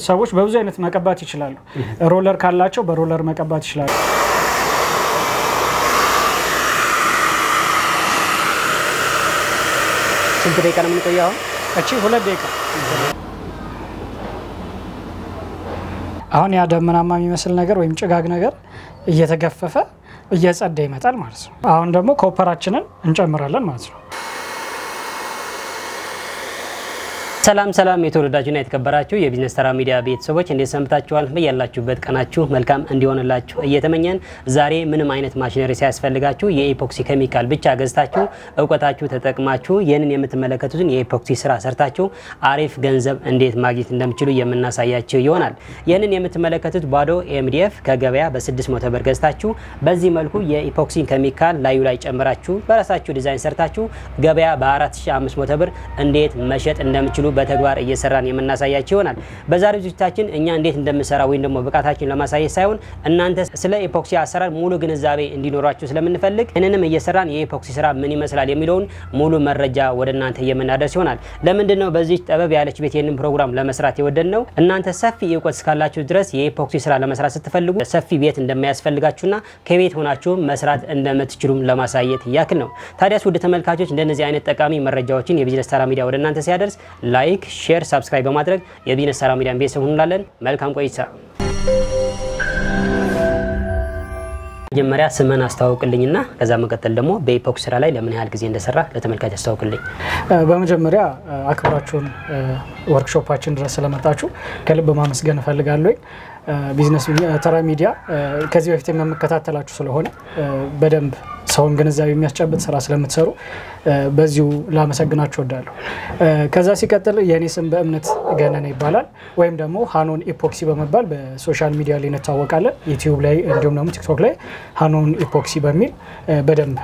ሰዎች በብዙ አይነት መቀባት ይችላሉ ሮለር ካላቸው በሮለር መቀባት ይችላሉ ስንት ደቂቃ ነው የምንቆየው እቺ 2 ደቂቃ አሁን ያ ደመናማ የሚመስል ነገር ወይም ጭጋግ ነገር እየተገፈፈ እየጸዳ ይመጣል ማለት ነው አሁን ደግሞ ኮፐራችንን እንጨምራለን ማለት ነው ሰላም የተወደዳችሁና የተከበራችሁ የቢዝነስ ተራ ሚዲያ ቤተሰቦች እንዴት ሰምታችኋል በያላችሁበት ቀናችሁ መልካም እንዲሆንላችሁ እየተመኘን ዛሬ ምንም አይነት ማሽነሪ ሳያስፈልጋችሁ የኢፖክሲ ኬሚካል ብቻ ገዝታችሁ ዕውቀታችሁ ተጠቅማችሁ ይሄንን የምትመለከቱትን የኢፖክሲ ስራ ሰርታችሁ አሪፍ ገንዘብ እንዴት ማግኘት እንደምትችሉ የምናሳያችሁ ይሆናል ይሄንን የምትመለከቱት ባዶ ኤምዲኤፍ ከገበያ በ600 ብር ገዝታችሁ በዚህ መልኩ የኢፖክሲ ኬሚካል ላዩ ላይ ጨምራችሁ በራሳችሁ ዲዛይን ሰርታችሁ ገበያ በ4500 ብር እንዴት መሸጥ እንደምትችሉ በተግባር እየሰራን የምናሳያችሁ ይሆናል በዛሬው ዝግጅታችን እኛ እንዴት እንደምንሰራ ወይ ደግሞ ብቃታችን ለማሳየት ሳይሆን እናንተ ስለ ኢፖክሲ አሰራር ሙሉ ግንዛቤ እንዲኖራችሁ ስለምንፈልግ እነንም እየሰራን የኢፖክሲ ስራ ምን ይመስላል የሚለውን ሙሉ መረጃ ወደናንተ የምናደርስ ይሆናል ለምንድነው በዚህ ጠበብ ያለች ቤት ይሄንን ፕሮግራም ለመስራት የወደድነው እናንተ ሰፊ ዕውቀት እስካላችሁ ድረስ የኢፖክሲ ስራ ለመስራት ስትፈልጉ ሰፊ ቤት እንደማያስፈልጋችሁና ከቤት ሆናችሁ መስራት እንደምትችሉም ለማሳየት ያክል ነው ታዲያስ ወደ ተመልካቾች እንደነዚህ አይነት ጠቃሚ መረጃዎችን የቢዝነስ ተራ ሚዲያ ወደናንተ ሲያደርስ ላይክ ሼር ሰብስክራይብ በማድረግ የቢዝነስ ተራ ሚዲያን ቤተሰብ ሁኑላለን መልካም ቆይታ መጀመሪያ ስምን አስተዋውቅልኝና ከዛ መቀጠል ደግሞ በኢፖክሲ ስራ ላይ ለምን ያህል ጊዜ እንደሰራ ለተመልካች አስተዋውቅልኝ በመጀመሪያ አክብራችሁን ወርክሾፓችን ድረስ ስለመጣችሁ ከልብ ማመስገን ፈልጋለሁ ቢዝነስ ተራ ሚዲያ ከዚህ በፊት የምከታተላችሁ ስለሆነ በደንብ ሰውን ግንዛቤ የሚያስጨብጥ ስራ ስለምትሰሩ በዚሁ ላመሰግናችሁ ወዳለሁ ከዛ ሲቀጥል የኔ ስም በእምነት ገነነ ይባላል ወይም ደግሞ ሃኖን ኢፖክሲ በመባል በሶሻል ሚዲያ ላይ እንታወቃለን ዩቲዩብ ላይ እንዲሁም ደግሞ ቲክቶክ ላይ ሃኖን ኢፖክሲ በሚል በደንብ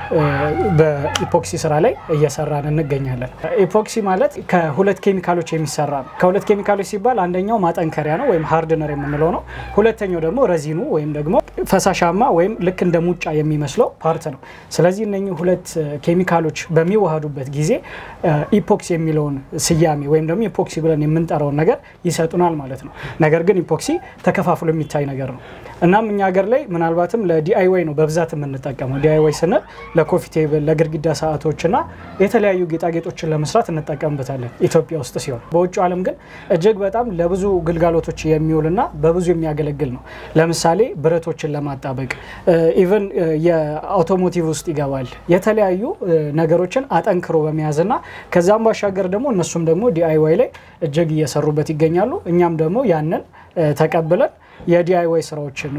በኢፖክሲ ስራ ላይ እየሰራን እንገኛለን ኢፖክሲ ማለት ከሁለት ኬሚካሎች የሚሰራ ነው ከሁለት ኬሚካሎች ሲባል አንደኛው ማጠንከሪያ ነው ወይም ሃርድነር የምንለው ነው ሁለተኛው ደግሞ ረዚኑ ወይም ደግሞ ፈሳሻማ ወይም ልክ እንደ ሙጫ የሚመስለው ፓርት ነው ስለዚህ እነኚህ ሁለት ኬሚካሎች በሚዋሃዱበት ጊዜ ኢፖክሲ የሚለውን ስያሜ ወይም ደግሞ ኢፖክሲ ብለን የምንጠራው ነገር ይሰጡናል ማለት ነው ነገር ግን ኢፖክሲ ተከፋፍሎ የሚታይ ነገር ነው እናም እኛ ሀገር ላይ ምናልባትም ለዲአይዋይ ነው በብዛት የምንጠቀመው ዲአይዋይ ስንል ለኮፊ ቴብል ለግድግዳ ሰዓቶችና የተለያዩ ጌጣጌጦችን ለመስራት እንጠቀምበታለን ኢትዮጵያ ውስጥ ሲሆን በውጭው ዓለም ግን እጅግ በጣም ለብዙ ግልጋሎቶች የሚውልና በብዙ የሚያገለግል ነው ለምሳሌ ብረቶችን ለማጣበቅ ኢቭን የአውቶሞቲቭ ውስጥ ይገባል የተለያዩ ነገሮችን አጠንክሮ በመያዝና ከዛም ባሻገር ደግሞ እነሱም ደግሞ ዲአይዋይ ላይ እጅግ እየሰሩበት ይገኛሉ እኛም ደግሞ ያንን ተቀብለን የዲአይዋይ ስራዎችን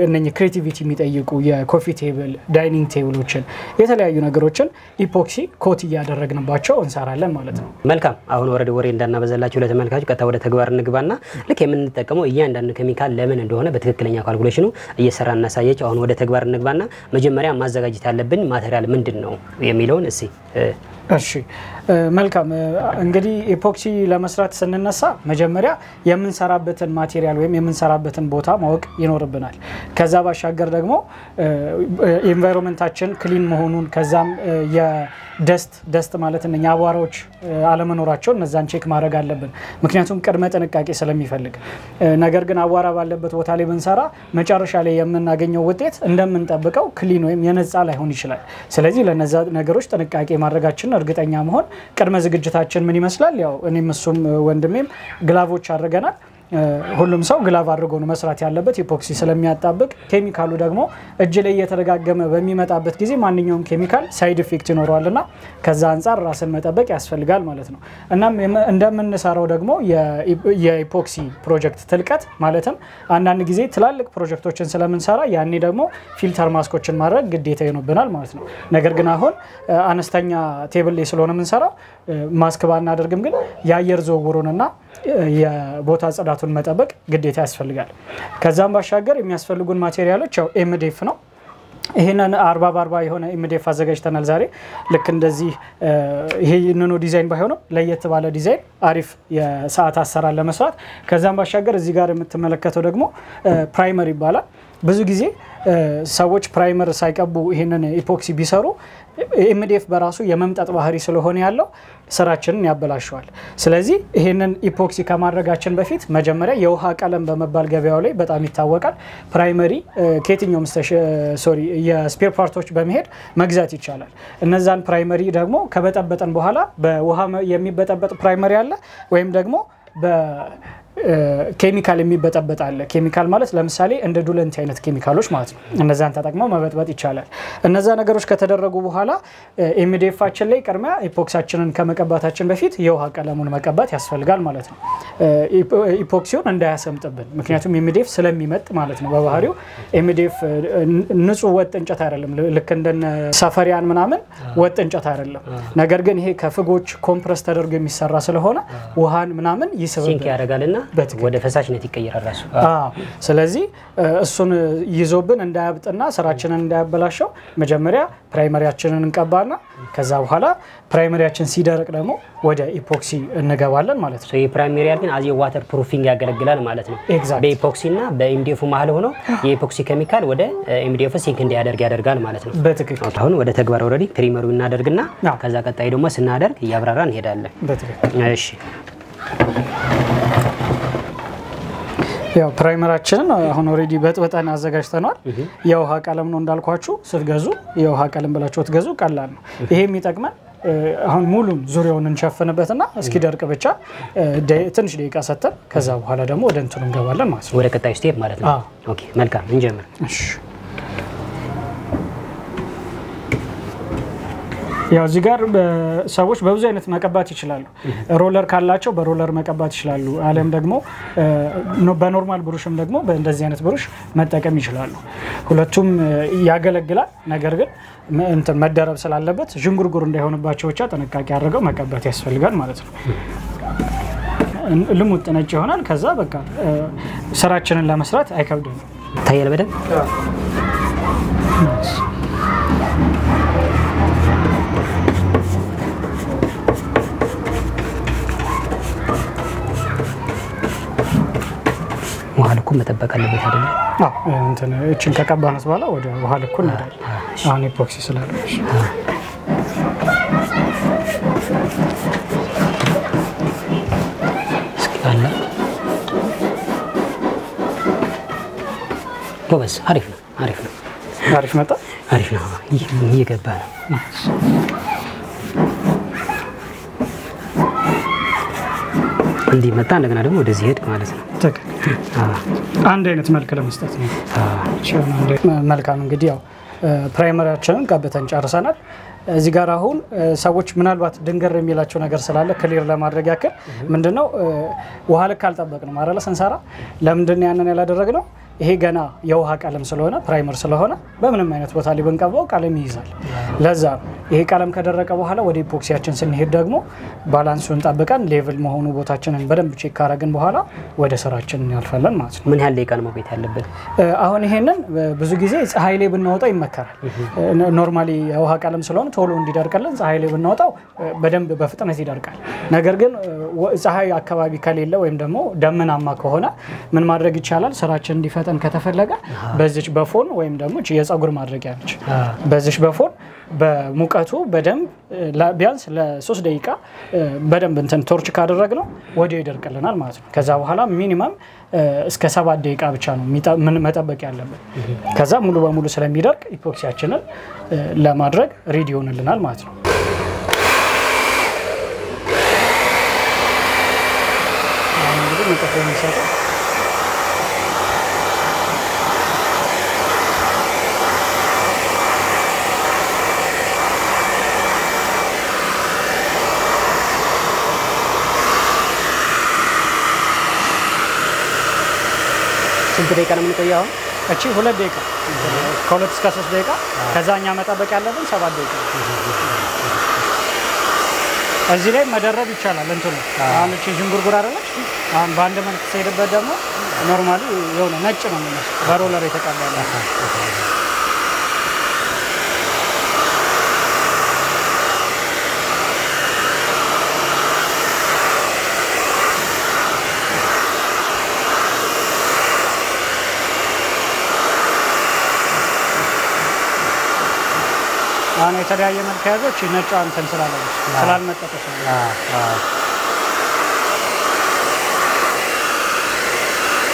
እነኚህ ክሬቲቪቲ የሚጠይቁ የኮፊ ቴብል ዳይኒንግ ቴብሎችን የተለያዩ ነገሮችን ኢፖክሲ ኮት እያደረግንባቸው እንሰራለን ማለት ነው መልካም አሁን ወሬ እንዳናበዛላችሁ ለተመልካቾች ቀጣ ወደ ተግባር እንግባና ልክ የምንጠቀመው እያንዳንዱ ኬሚካል ለምን እንደሆነ በትክክለኛ ካልኩሌሽኑ እየሰራን እናሳያችሁ አሁን ወደ ተግባር እንግባና መጀመሪያ ማዘጋጀት ያለብን ማቴሪያል ምንድነው የሚለውን እሺ መልካም እንግዲህ ኢፖክሲ ለመስራት ስንነሳ መጀመሪያ የምንሰራበትን ማቴሪያል ወይም የምንሰራበትን ቦታ ማወቅ ይኖርብናል ከዛ ባሻገር ደግሞ ኢንቫይሮንመንታችን ክሊን መሆኑን ከዛም የደስት ማለት እነኛ አቧራዎች አለመኖራቸው እነዛን ቼክ ማድረግ አለብን ምክንያቱም ቅድመ ጥንቃቄ ስለሚፈልግ ነገር ግን አቧራ ባለበት ቦታ ላይ ብንሰራ መጨረሻ ላይ የምናገኘው ውጤት እንደምንጠብቀው ክሊን ወይም የነጻ ላይሆን ይችላል ስለዚህ ለነዛ ነገሮች ጥንቃቄ ማድረጋችን እርግጠኛ መሆን ቅድመ ዝግጅታችን ምን ይመስላል ያው እኔም እሱም ወንድሜም ግላቮች አድርገናል ሁሉም ሰው ግላቭ አድርጎ ነው መስራት ያለበት ኢፖክሲ ስለሚያጣብቅ ኬሚካሉ ደግሞ እጅ ላይ እየተደጋገመ በሚመጣበት ጊዜ ማንኛውም ኬሚካል ሳይድ ኢፌክት ይኖረዋልና ከዛ አንፃር ራስን መጠበቅ ያስፈልጋል ማለት ነው እናም እንደምንሰራው ደግሞ የኢፖክሲ ፕሮጀክት ትልቀት ማለትም አንዳንድ ጊዜ ትላልቅ ፕሮጀክቶችን ስለምንሰራ ያኔ ደግሞ ፊልተር ማስኮችን ማድረግ ግዴታ ይኖርብናል ማለት ነው ነገር ግን አሁን አነስተኛ ቴብል ላይ ስለሆነ የምንሰራው ማስክ ባናደርግም ግን የአየር ዝውውሩንና የቦታ ጽዳቱን መጠበቅ ግዴታ ያስፈልጋል ከዛም ባሻገር የሚያስፈልጉን ማቴሪያሎች ያው ኤምዲኤፍ ነው ይሄንን 40 የሆነ ኤምዲኤፍ አዘጋጅተናል ዛሬ ልክ እንደዚህ ይሄንን ዲዛይን ባይሆንም ለየት ባለ ዲዛይን አሪፍ የሰዓት አሰራር ለመስራት ከዛም ባሻገር እዚህ ጋር የምትመለከተው ደግሞ ፕራይመር ይባላል ብዙ ጊዜ ሰዎች ፕራይመር ሳይቀቡ ይሄንን ኢፖክሲ ቢሰሩ ኤምዲኤፍ በራሱ የመምጠጥ ባህሪ ስለሆነ ያለው ስራችንን ያበላሸዋል ስለዚህ ይሄንን ኢፖክሲ ከማድረጋችን በፊት መጀመሪያ የውሃ ቀለም በመባል ገበያው ላይ በጣም ይታወቃል ፕራይመሪ ከየትኛውም የስፔር ፓርቶች በመሄድ መግዛት ይቻላል እነዛን ፕራይመሪ ደግሞ ከበጠበጠን በኋላ በውሃ የሚበጠበጥ ፕራይመሪ አለ ወይም ደግሞ ኬሚካል የሚበጠበጥ አለ ኬሚካል ማለት ለምሳሌ እንደ ዱለንት አይነት ኬሚካሎች ማለት ነው እነዛን ተጠቅመው መበጥበጥ ይቻላል እነዛ ነገሮች ከተደረጉ በኋላ ኤምዲኤፋችን ላይ ቀድሚያ ኢፖክሲያችንን ከመቀባታችን በፊት የውሃ ቀለሙን መቀባት ያስፈልጋል ማለት ነው ኢፖክሲውን እንዳያሰምጥብን ምክንያቱም ኤምዲኤፍ ስለሚመጥ ማለት ነው በባህሪው ኤምዲኤፍ ንጹህ ወጥ እንጨት አይደለም ልክ እንደነ ሳፈሪያን ምናምን ወጥ እንጨት አይደለም ነገር ግን ይሄ ከፍጎች ኮምፕረስ ተደርጎ የሚሰራ ስለሆነ ውሃን ምናምን ይስብብን ያደርጋልና ወደ ፈሳሽነት ይቀየራል ራሱ ስለዚህ እሱን ይዞብን እንዳያብጥና ስራችንን እንዳያበላሸው መጀመሪያ ፕራይመሪያችንን እንቀባና ከዛ በኋላ ፕራይመሪያችን ሲደርቅ ደግሞ ወደ ኢፖክሲ እንገባለን ማለት ነው የፕራይመሪያል ግን አዚ ዋተር ፕሩፊንግ ያገለግላል ማለት ነው በኢፖክሲና በኤምዲኤፉ መሃል ሆኖ የኢፖክሲ ኬሚካል ወደ ኤምዲኤፍ ሲንክ እንዲያደርግ ያደርጋል ማለት ነው በትክክል አሁን ወደ ተግባር ኦሬዲ ፕሪመሩ እናደርግና ከዛ ቀጣይ ደግሞ ስናደርግ ያብራራን እንሄዳለን በትክክል እሺ ያው ፕራይመራችንን አሁን ኦሬዲ በጥበጣን አዘጋጅተናል የውሃ ቀለም ነው እንዳልኳችሁ ስትገዙ የውሃ ቀለም ብላችሁ ትገዙ ቀላል ነው ይሄ የሚጠቅመን አሁን ሙሉን ዙሪያውን እንሸፍንበትና እስኪ ደርቅ ብቻ ትንሽ ደቂቃ ሰተን ከዛ በኋላ ደግሞ ወደ እንትኑ እንገባለን ማለት ነው ወደ ቀጣዩ ስቴፕ ማለት ነው ኦኬ መልካም እንጀምር እሺ ያው እዚህ ጋር ሰዎች በብዙ አይነት መቀባት ይችላሉ ሮለር ካላቸው በሮለር መቀባት ይችላሉ አለም ደግሞ በኖርማል ብሩሽም ደግሞ በእንደዚህ አይነት ብሩሽ መጠቀም ይችላሉ ሁለቱም ያገለግላል ነገር ግን እንትን መደረብ ስላለበት ጅንጉርጉር እንዳይሆንባቸው ብቻ ጥንቃቄ አድርገው መቀባት ያስፈልጋል ማለት ነው ልሙጥ ነጭ ይሆናል ከዛ በቃ ስራችንን ለመስራት አይከብድም ታየለ በደም ውሃ ልኩ መጠበቅ አለበት አይደል እንትን እቺን ከቀባናት በኋላ ወደ ውሃ ልኩ እንሄዳለን አሁን ኢፖክሲ ስላለሽ እስኪ ጎበዝ አሪፍ ነው አሪፍ መጣ አሪፍ ነው ይገባ ነው እንዲ መጣ እንደገና ደግሞ ወደዚህ ሄድ ማለት ነው አንድ አይነት መልክ ለመስጠት ነው መልካም እንግዲህ ያው ፕራይመሪያችንን ቀብተን ጨርሰናል እዚህ ጋር አሁን ሰዎች ምናልባት ድንገር የሚላቸው ነገር ስላለ ክሊር ለማድረግ ያክል ምንድነው ውሃ ልክ አልጠበቅንም አይደለ ሰንሳራ ለምንድነው ያንን ያላደረግነው ይሄ ገና የውሃ ቀለም ስለሆነ ፕራይመር ስለሆነ በምንም አይነት ቦታ ላይ በንቀባው ቀለም ይይዛል ለዛ ይሄ ቀለም ከደረቀ በኋላ ወደ ኢፖክሲያችን ስንሄድ ደግሞ ባላንሱን ጠብቀን ሌቭል መሆኑ ቦታችንን በደንብ ቼክ ካረግን በኋላ ወደ ስራችን ያልፋለን ማለት ነው ምን ያህል ደቂቃ ነው መቆየት ያለበት አሁን ይሄንን ብዙ ጊዜ ፀሐይ ላይ ብናወጣው ይመከራል ኖርማሊ የውሃ ቀለም ስለሆነ ቶሎ እንዲደርቅልን ፀሐይ ላይ ብናወጣው በደንብ በፍጥነት ይደርቃል ነገር ግን ፀሐይ አካባቢ ከሌለ ወይም ደግሞ ደመናማ ከሆነ ምን ማድረግ ይቻላል ስራችን እንዲፈጠን ከተፈለገ በዚች በፎን ወይም ደግሞ የፀጉር ማድረጊያ ነች በዚች በፎን በሙቀቱ በደንብ ቢያንስ ለ3 ደቂቃ በደንብ እንትን ቶርች ካደረግነው ወዲያው ይደርቅልናል ማለት ነው ከዛ በኋላ ሚኒመም እስከ 7 ደቂቃ ብቻ ነው መጠበቅ ያለበት ከዛ ሙሉ በሙሉ ስለሚደርቅ ኢፖክሲያችንን ለማድረግ ሬዲ ሆነልናል ማለት ነው አሁን እንግዲህ መጠፈው የሚሰጠው ስንት ደቂቃ ነው የምንቆየው እቺ 2 ደቂቃ ከ2 እስከ 3 ደቂቃ ከዛኛ መጠበቅ ያለብን 7 ደቂቃ እዚህ ላይ መደረብ ይቻላል እንትኑ አሁን እቺ ጅንጉርጉር አይደለች አሁን ባንድ መልክ ሲሄድበት ደግሞ ኖርማሊ የሆነ ነጭ ነው የሚመስለው በሮለር የተቀባለ አሁን የተለያየ መልክ ያዞች ነጭ አንተን ስላልመጠጠች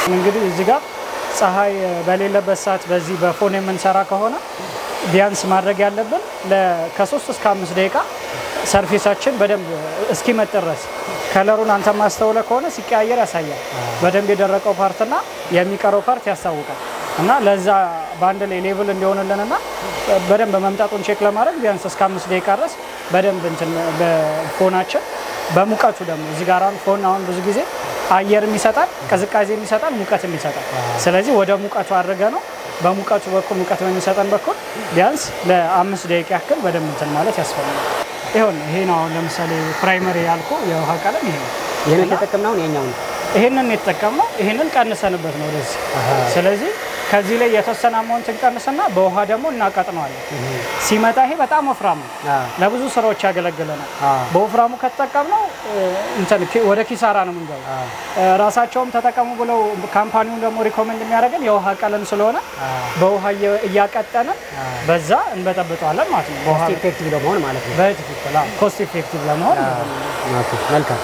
እንግዲህ እዚህ ጋር ፀሐይ በሌለበት ሰዓት በዚህ በፎን የምንሰራ ከሆነ ቢያንስ ማድረግ ያለብን ከ3 እስከ 5 ደቂቃ ሰርፌሳችን በደንብ እስኪመጥረስ ከለሩን አንተ ማስተውለ ከሆነ ሲቀያየር ያሳያል። በደንብ የደረቀው ፓርትና የሚቀረው ፓርት ያሳውቃል እና ለዛ ባንድ ላይ ሌቭል እንዲሆንልንና በደንብ መምጣቱን ቼክ ለማድረግ ቢያንስ እስከ 5 ደቂቃ ድረስ በደንብ እንትን በፎናችን በሙቀቱ ደግሞ እዚህ ጋር ፎን አሁን ብዙ ጊዜ አየር የሚሰጣል ቅዝቃዜ የሚሰጣል ሙቀት የሚሰጣል ስለዚህ ወደ ሙቀቱ አድርገ ነው በሙቀቱ በኩል ሙቀት በሚሰጠን በኩል ቢያንስ ለ5 ደቂቃ ያክል በደንብ እንትን ማለት ያስፈልጋል። ይሄ ነው ለምሳሌ ፕራይመሪ ያልኩ የውሃ ቀለም ይሄ ነው። ይሄንን ተጠቅመናው ይሄንን የተጠቀምነው ይሄንን ቀንሰንበት ነው ወደዚህ ስለዚህ ከዚህ ላይ የተወሰነ አማውንት እንቀንስና በውሃ ደግሞ እናቀጥነዋለን። ሲመጣ ይሄ በጣም ወፍራም ነው ለብዙ ስራዎች ያገለግለናል። በወፍራሙ ከተጠቀምነው እንትን ወደ ኪሳራ ነው የምንገባው። ራሳቸውም ተጠቀሙ ብለው ካምፓኒውን ደግሞ ሪኮመንድ የሚያደርገን የውሃ ቀለም ስለሆነ በውሃ እያቀጠንን በዛ እንበጠብጠዋለን ማለት ነው። ኮስት ኢፌክቲቭ ለመሆን ማለት ነው። በትክክል ኮስት ኢፌክቲቭ ለመሆን መልካም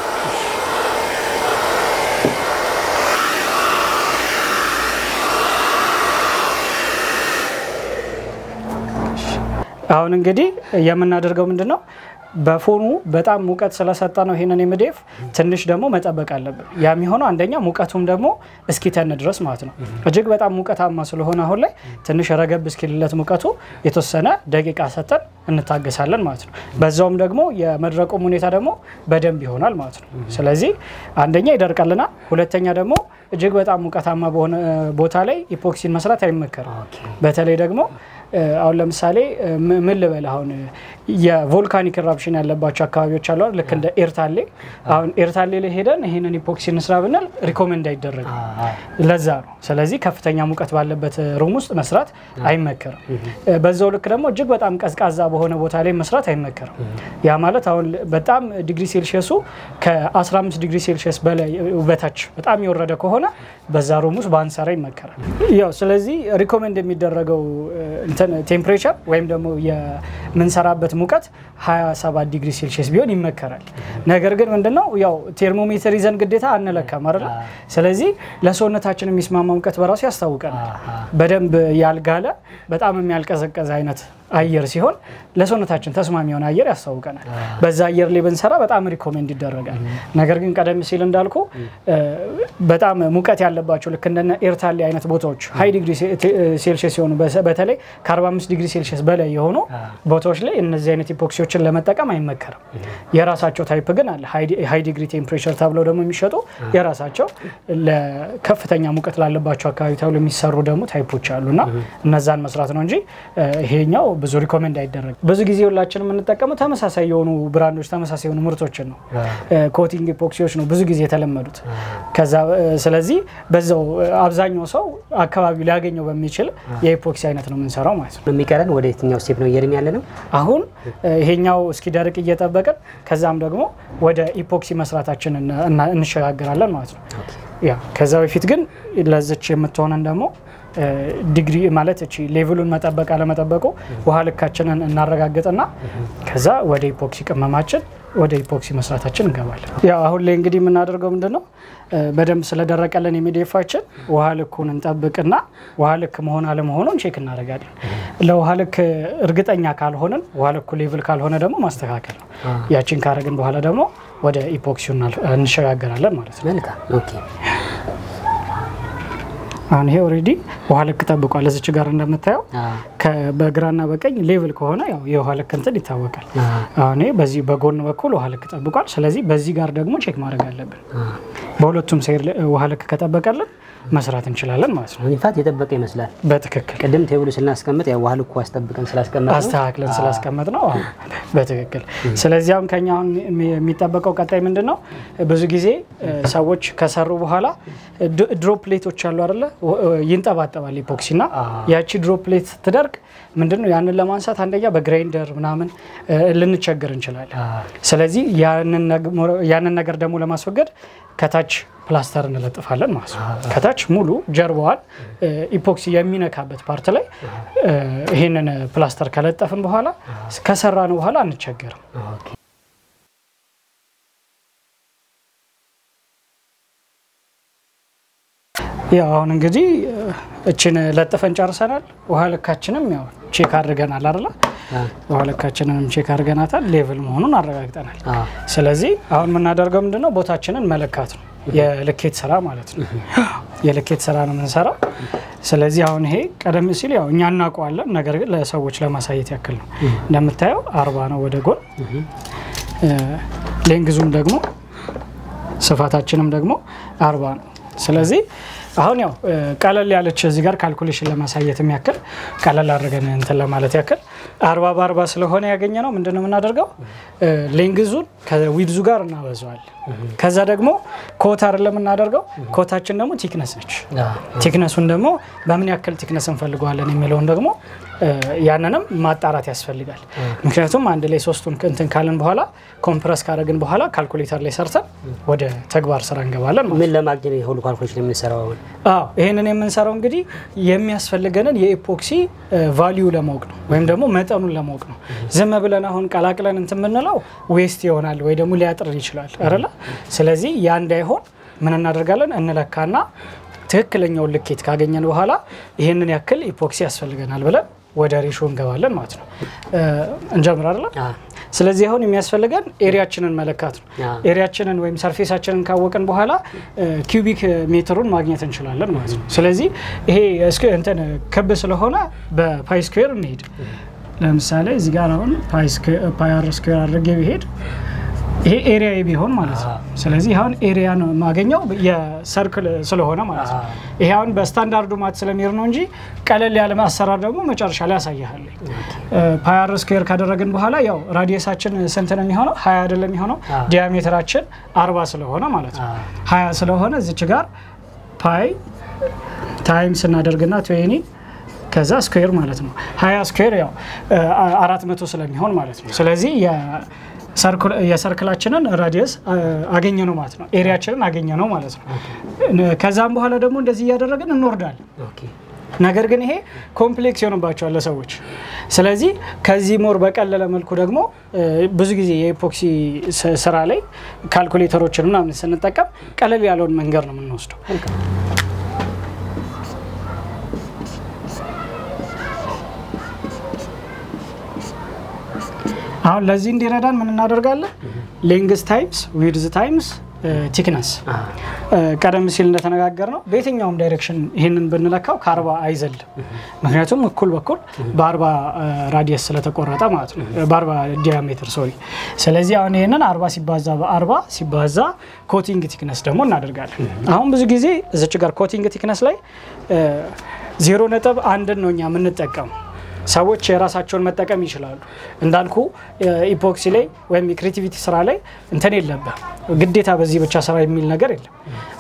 አሁን እንግዲህ የምናደርገው ምንድነው በፎኑ በጣም ሙቀት ስለሰጠ ነው ይሄንን ኤምዲኤፍ ትንሽ ደግሞ መጠበቅ አለብን። ያም ይሆነው አንደኛ ሙቀቱም ደግሞ እስኪተን ድረስ ማለት ነው። እጅግ በጣም ሙቀታማ ስለሆነ አሁን ላይ ትንሽ ረገብ እስኪልለት ሙቀቱ የተወሰነ ደቂቃ ሰጠን እንታገሳለን ማለት ነው። በዛውም ደግሞ የመድረቁም ሁኔታ ደግሞ በደንብ ይሆናል ማለት ነው። ስለዚህ አንደኛ ይደርቃልና ሁለተኛ ደግሞ እጅግ በጣም ሙቀታማ በሆነ ቦታ ላይ ኢፖክሲን መስራት አይመከርም። በተለይ ደግሞ አሁን ለምሳሌ ምን ልበል አሁን የቮልካኒክ ኢራፕሽን ያለባቸው አካባቢዎች አሉ ልክ እንደ ኤርታሌ አሁን ኤርታሌ ላይ ሄደን ይሄንን ኢፖክሲ እንስራ ብንል ሪኮመንድ አይደረግም ለዛ ነው። ስለዚህ ከፍተኛ ሙቀት ባለበት ሩም ውስጥ መስራት አይመከርም። በዛው ልክ ደግሞ እጅግ በጣም ቀዝቃዛ በሆነ ቦታ ላይ መስራት አይመከርም። ያ ማለት አሁን በጣም ዲግሪ ሴልሺየሱ ከ15 ዲግሪ ሴልሺየስ በላይ በታች በጣም ይወረደ ከሆነ በዛ ሩም ውስጥ ባንሰራ ይመከራል። ያው ስለዚህ ሪኮመንድ የሚደረገው ቴምፕሬቸር ወይም ደግሞ የምንሰራበት ሙቀት 27 ዲግሪ ሴልሺየስ ቢሆን ይመከራል። ነገር ግን ምንድነው ያው ቴርሞሜትር ይዘን ግዴታ አንለካም አይደል? ስለዚህ ለሰውነታችን የሚስማማ ሙቀት በራሱ ያስታውቀናል። በደንብ ያልጋለ በጣም የሚያልቀዘቀዘ አይነት አየር ሲሆን ለሰውነታችን ተስማሚ የሆነ አየር ያስታውቀናል። በዛ አየር ላይ ብንሰራ በጣም ሪኮመንድ ይደረጋል። ነገር ግን ቀደም ሲል እንዳልኩ በጣም ሙቀት ያለባቸው ልክ እንደ ኤርታሌ አይነት ቦታዎች ሃይ ዲግሪ ሴልሺየስ የሆኑ በተለይ ከ45 ዲግሪ ሴልሺየስ በላይ የሆኑ ቦታዎች ላይ እነዚህ አይነት ኢፖክሲዎችን ለመጠቀም አይመከርም። የራሳቸው ታይፕ ግን አለ ሃይ ዲግሪ ቴምፕሬቸር ተብለው ደግሞ የሚሸጡ የራሳቸው ለከፍተኛ ሙቀት ላለባቸው አካባቢ ተብለው የሚሰሩ ደግሞ ታይፖች አሉና እነዛን መስራት ነው እንጂ ይሄኛው ብዙ ሪኮመንድ አይደረግም። ብዙ ጊዜ ሁላችንም እንጠቀመው ተመሳሳይ የሆኑ ብራንዶች ተመሳሳይ የሆኑ ምርቶችን ነው። ኮቲንግ ኢፖክሲዎች ነው ብዙ ጊዜ የተለመዱት። ከዛ ስለዚህ በዛው አብዛኛው ሰው አካባቢ ሊያገኘው በሚችል የኢፖክሲ አይነት ነው የምንሰራው ማለት ነው። የሚቀረን ወደ የትኛው ስቴፕ ነው እየሄድን ያለነው? አሁን ይሄኛው እስኪደርቅ እየጠበቅን ከዛም ደግሞ ወደ ኢፖክሲ መስራታችን እንሸጋገራለን ማለት ነው። ያ ከዛ በፊት ግን ለዚች የምትሆነን ደግሞ ዲግሪ ማለት እቺ ሌቭሉን መጠበቅ አለመጠበቁ ውሃ ልካችንን እናረጋግጥና ከዛ ወደ ኢፖክሲ ቅመማችን ወደ ኢፖክሲ መስራታችን እንገባለን። ያው አሁን ላይ እንግዲህ የምናደርገው ምንድነው በደንብ ስለደረቀልን የሚዲፋችን ውሃ ልኩን እንጠብቅና ውሃ ልክ መሆን አለ መሆኑን ቼክ እናደርጋለን። ለውሃ ልክ እርግጠኛ ካልሆነን ውሃ ልኩ ሌቭል ካልሆነ ደግሞ ማስተካከል ነው። ያችን ካረግን በኋላ ደግሞ ወደ ኢፖክሲው እንሸጋገራለን ማለት ነው። መልካም ኦኬ። አሁን ይሄ ኦሬዲ ውሃ ልክ ተጠብቋል። እዚች ጋር እንደምታየው በግራና በቀኝ ሌቭል ከሆነ ያው የውሃ ልክ እንትን ይታወቃል። አሁን ይሄ በዚህ በጎን በኩል ውሃ ልክ ተጠብቋል። ስለዚህ በዚህ ጋር ደግሞ ቼክ ማድረግ አለብን። በሁለቱም ሳይድ ውሃ ልክ ከተጠበቀልን መስራት እንችላለን ማለት ነው። ኢንፋክት የጠበቀ ይመስላል። በትክክል ቀደም ቴብሉ ስናስቀምጥ ያው ውሃ ልኩ አስጠብቀን አስተካክለን ስላስቀመጥ ነው በትክክል። ስለዚህ አሁን ከኛው የሚጠበቀው ቀጣይ ምንድነው ብዙ ጊዜ ሰዎች ከሰሩ በኋላ ድሮፕሌቶች አሉ አይደለ? ይንጠባጠባል ኢፖክሲና ያቺ ድሮፕሌት ትደርቅ ምንድነው ያንን ለማንሳት አንደኛ በግራይንደር ምናምን ልንቸገር እንችላለን። ስለዚህ ያንን ነገር ደግሞ ለማስወገድ ከታች ፕላስተር እንለጥፋለን ማለት ነው ከታች ሙሉ ጀርባዋን ኢፖክሲ የሚነካበት ፓርት ላይ ይሄንን ፕላስተር ከለጠፍን በኋላ ከሰራነው በኋላ አንቸገርም ያው አሁን እንግዲህ እቺን ለጥፈን ጨርሰናል ውሃ ልካችንም ያው ቼክ አድርገናል አይደል ውሃ ልካችንን ቼክ አድርገናታል ሌቭል መሆኑን አረጋግጠናል ስለዚህ አሁን ምን እናደርገው ምንድነው ቦታችንን መለካት ነው የልኬት ስራ ማለት ነው የልኬት ስራ ነው የምንሰራው ስለዚህ አሁን ይሄ ቀደም ሲል ያው እኛ እናውቀዋለን ነገር ግን ለሰዎች ለማሳየት ያክል ነው እንደምታየው 40 ነው ወደ ጎን ሌንግዙም ደግሞ ስፋታችንም ደግሞ 40 ነው ስለዚህ አሁን ያው ቀለል ያለች እዚህ ጋር ካልኩሌሽን ለማሳየት የሚያክል ቀለል አድርገን እንትን ለማለት ያክል 40 በ40 ስለሆነ ያገኘነው ምንድነው የምናደርገው ሌንግዙን ከዊድዙ ጋር እናበዛዋለን ከዛ ደግሞ ኮት አይደለም እናደርገው ኮታችን ደግሞ ቲክነስ ነች ቲክነሱን ደግሞ በምን ያክል ቲክነስ እንፈልገዋለን የሚለውን ደግሞ ያንንም ማጣራት ያስፈልጋል ምክንያቱም አንድ ላይ ሶስቱን እንትን ካልን በኋላ ኮምፕረስ ካደረግን በኋላ ካልኩሌተር ላይ ሰርተን ወደ ተግባር ስራ እንገባለን ምን ለማግኘት ይሁን ካልኩሌሽን የምንሰራው ይሄንን የምንሰራው እንግዲህ የሚያስፈልገንን የኢፖክሲ ቫልዩ ለማወቅ ነው ወይም ደግሞ መጠኑን ለማወቅ ነው ዝም ብለን አሁን ቀላቅለን እንትን ምንለው ዌስት ይሆናል ወይ ደግሞ ሊያጥር ይችላል አይደል ስለዚህ ያ እንዳይሆን ምን እናደርጋለን እንለካና ትክክለኛው ልኬት ካገኘን በኋላ ይሄንን ያክል ኢፖክሲ ያስፈልገናል ብለን ወደ ሬሾ እንገባለን ማለት ነው እንጀምር አይደል ስለዚህ አሁን የሚያስፈልገን ኤሪያችንን መለካት ነው ኤሪያችንን ወይም ሰርፌሳችንን ካወቀን በኋላ ኪዩቢክ ሜትሩን ማግኘት እንችላለን ማለት ነው ስለዚህ ይሄ እንትን ክብ ስለሆነ በፓይ ስኩዌር እንሄድ ለምሳሌ እዚህ ጋር አሁን ፓይ አር ስኩዌር አድርጌ ቢሄድ ይሄ ኤሪያ ቢሆን ማለት ነው ስለዚህ አሁን ኤሪያ ነው ማገኘው የሰርክል ስለሆነ ማለት ነው ይሄ አሁን በስታንዳርዱ ማት ስለሚር ነው እንጂ ቀለል ያለ አሰራር ደግሞ መጨረሻ ላይ ያሳያል ፓይ አር ስኩዌር ካደረግን በኋላ ያው ራዲየሳችን ስንት ነው የሚሆነው 20 አይደለም የሚሆነው ዲያሜትራችን 40 ስለሆነ ማለት ነው 20 ስለሆነ እዚች ጋር ፓይ ታይምስ እናደርግና 20 ከዛ ስኩዌር ማለት ነው 20 ስኩዌር ያው 400 ስለሚሆን ማለት ነው ስለዚህ የሰርክላችንን ራዲየስ አገኘነው ማለት ነው ኤሪያችንን አገኘነው ማለት ነው ከዛም በኋላ ደግሞ እንደዚህ ያደረግን እንወርዳለን ነገር ግን ይሄ ኮምፕሌክስ ይሆንባቸዋል ለሰዎች ስለዚህ ከዚህ ሞር በቀለለ መልኩ ደግሞ ብዙ ጊዜ የኢፖክሲ ስራ ላይ ካልኩሌተሮችን ምናምን ስንጠቀም ቀለል ያለውን መንገድ ነው የምንወስደው አሁን ለዚህ እንዲረዳን ምን እናደርጋለን ሌንግዝ ታይምስ ዊድዝ ታይምስ ቲክነስ ቀደም ሲል እንደተነጋገርነው በየትኛውም ዳይሬክሽን ይሄንን ብንለካው ከ40 አይዘል ምክንያቱም እኩል በኩል በ40 ራዲየስ ስለተቆረጠ ማለት ነው በ40 ዲያሜትር ስለዚህ አሁን ይሄንን 40 ሲባዛ በ40 ሲባዛ ኮቲንግ ቲክነስ ደግሞ እናደርጋለን አሁን ብዙ ጊዜ እዚች ጋር ኮቲንግ ቲክነስ ላይ 0.1 ነው እኛ የምንጠቀመው ሰዎች የራሳቸውን መጠቀም ይችላሉ እንዳልኩ ኢፖክሲ ላይ ወይም ክሬቲቪቲ ስራ ላይ እንትን የለበት ግዴታ በዚህ ብቻ ስራ የሚል ነገር የለም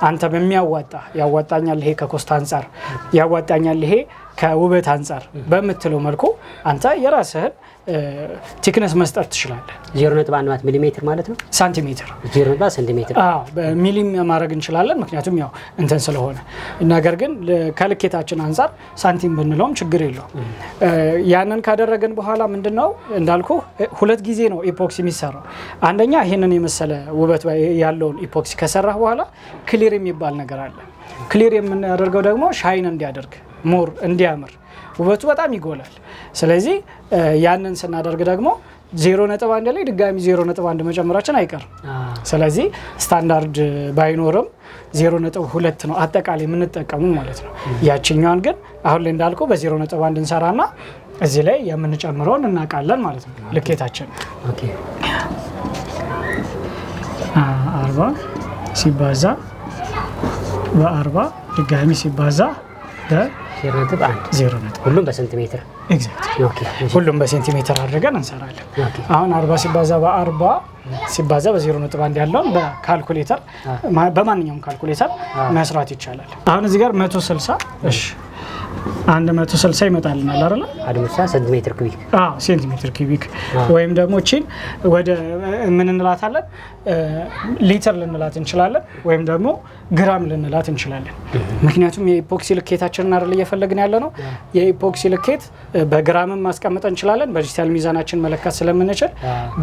አንተ በሚያዋጣ ያዋጣኛል ይሄ ከኮስት አንፃር ያዋጣኛል ይሄ ከውበት አንፃር በመትለው መልኩ አንተ የራስህን ቲክነስ መስጠት ትችላለህ 0.1 ሚሊ ማለት ነው ሳንቲሜትር 0.1 ሴንቲሜትር በሚሊ ማድረግ እንችላለን ምክንያቱም ያው እንትን ስለሆነ ነገር ግን ከልኬታችን አንፃር ሳንቲም ብንለውም ችግር የለውም ያንን ካደረገን በኋላ ምንድነው እንዳልኩ ሁለት ጊዜ ነው ኢፖክሲ የሚሰራው አንደኛ ይሄንን የመሰለ ውበት ያለውን ኢፖክሲ ከሰራህ በኋላ ክሊር የሚባል ነገር አለ ክሊር የምናደርገው ደግሞ ሻይን እንዲያደርግ ሞር እንዲያምር ውበቱ በጣም ይጎላል ስለዚህ ያንን ስናደርግ ደግሞ 0.1 ላይ ድጋሚ 0.1 መጨመራችን አይቀርም ስለዚህ ስታንዳርድ ባይኖርም 0.2 ነው አጠቃላይ የምንጠቀመው ማለት ነው ያቺኛውን ግን አሁን ላይ እንዳልኩ በ0.1 እንሰራና እዚህ ላይ የምንጨምረውን እናቃለን ማለት ነው ልኬታችን ኦኬ 40 ሲባዛ በ40 ድጋሚ ሲባዛ በ0.1 ሁሉም በሴንቲሜትር ኤግዛክትሊ ኦኬ ሁሉም በሴንቲሜትር አድርገን እንሰራለን አሁን 40 ሲባዛ በ40 ሲባዛ በ0.1 ያለውን በካልኩሌተር በማንኛውም ካልኩሌተር መስራት ይቻላል አሁን እዚህ ጋር 160 እሺ 160 ይመጣልናል አይደል? 160 ሴንቲሜትር ኩቢክ ሴንቲሜትር ኩቢክ ወይም ደግሞ እቺን ወደ ምን እንላታለን? ሊትር ልንላት እንችላለን ወይም ደግሞ ግራም ልንላት እንችላለን። ምክንያቱም የኢፖክሲ ልኬታችንን አይደል እየፈለግን ያለ ነው። የኢፖክሲ ልኬት በግራምም ማስቀመጥ እንችላለን በዲጂታል ሚዛናችን መለካት ስለምንችል፣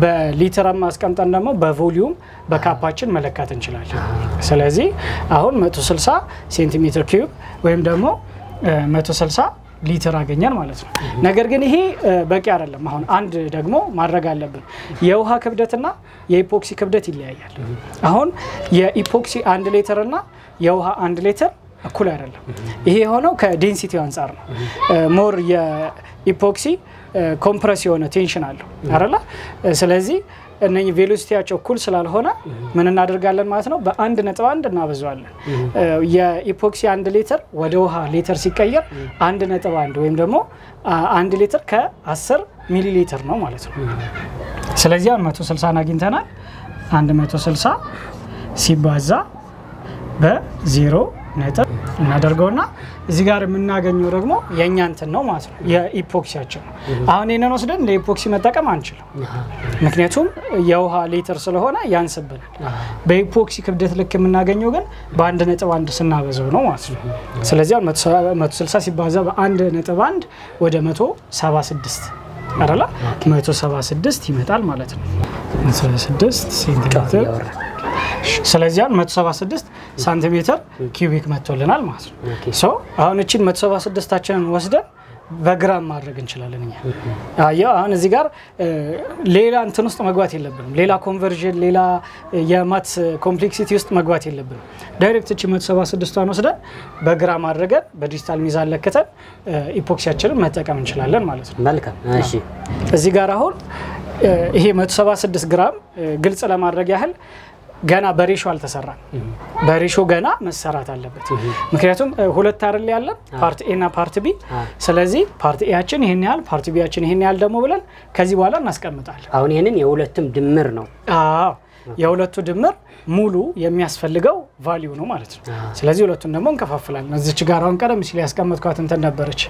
በሊትርም ማስቀምጠን ደግሞ በቮሊዩም በካፓችን መለካት እንችላለን። ስለዚህ አሁን 160 ሴንቲሜትር ኪዩብ ወይም ደግሞ 160 ሊትር አገኛል ማለት ነው። ነገር ግን ይሄ በቂ አይደለም። አሁን አንድ ደግሞ ማድረግ አለብን። የውሃ ክብደትና የኢፖክሲ ክብደት ይለያያል። አሁን የኢፖክሲ 1 ሊትር እና የውሃ 1 ሊትር እኩል አይደለም። ይሄ የሆነው ከዴንሲቲው አንፃር ነው። ሞር የኢፖክሲ ኮምፕረስ የሆነ ቴንሽን አለው አይደል? ስለዚህ እነኚህ ቬሎሲቲያቸው እኩል ስላልሆነ ምን እናደርጋለን ማለት ነው? በ1.1 እናበዛዋለን። የኢፖክሲ 1 ሊትር ወደ ውሃ ሊትር ሲቀየር 1.1 ወይም ደግሞ 1 ሊትር ከ10 ሚሊ ሊትር ነው ማለት ነው። ስለዚህ 160 አግኝተናል። 160 ሲባዛ በ0 ነጥብ እናደርገውና እዚህ ጋር የምናገኘው ደግሞ የኛ እንትን ነው ማለት ነው፣ የኢፖክሲያችን። አሁን እነን ወስደን ለኢፖክሲ መጠቀም አንችልም። ምክንያቱም የውሃ ሊትር ስለሆነ ያንስብናል። በኢፖክሲ ክብደት ልክ የምናገኘው ግን በ1.1 ስናበዛው ነው ማለት ነው። ስለዚህ 160 ሲባዛ በ1.1 ወደ 176 አይደል? 176 ይመጣል ማለት ነው። 176 ሴንቲሜትር ስለዚህ 176 ሴንቲሜትር ኪዩቢክ መጥቶልናል ማለት ነው። ሶ አሁን እቺን 176 ታችንን ወስደን በግራም ማድረግ እንችላለን እኛ። አሁን እዚህ ጋር ሌላ እንትን ውስጥ መግባት የለብንም። ሌላ ኮንቨርዥን፣ ሌላ የማት ኮምፕሌክሲቲ ውስጥ መግባት የለብንም። ዳይሬክት እቺ 176ን ወስደን በግራም አድርገን በዲጂታል ሚዛን ለክተን ኢፖክሲያችንን መጠቀም እንችላለን ማለት ነው። መልካም። እሺ እዚህ ጋር አሁን ይሄ 176 ግራም ግልጽ ለማድረግ ያህል ገና በሬሾ አልተሰራም። በሬሾ ገና መሰራት አለበት። ምክንያቱም ሁለት አይደል ያለን ፓርት ኤ እና ፓርት ቢ። ስለዚህ ፓርት ኤ ያችን ይሄን ያህል ፓርት ቢ ያችን ይሄን ያህል ደግሞ ብለን ከዚህ በኋላ እናስቀምጣለን። አሁን ይሄንን የሁለቱም ድምር ነው። የሁለቱ ድምር ሙሉ የሚያስፈልገው ቫልዩ ነው ማለት ነው። ስለዚህ ሁለቱን ደግሞ እንከፋፍላለን። እዚች ጋር አሁን ቀደም ሲል ያስቀመጥኳት እንትን ነበረች።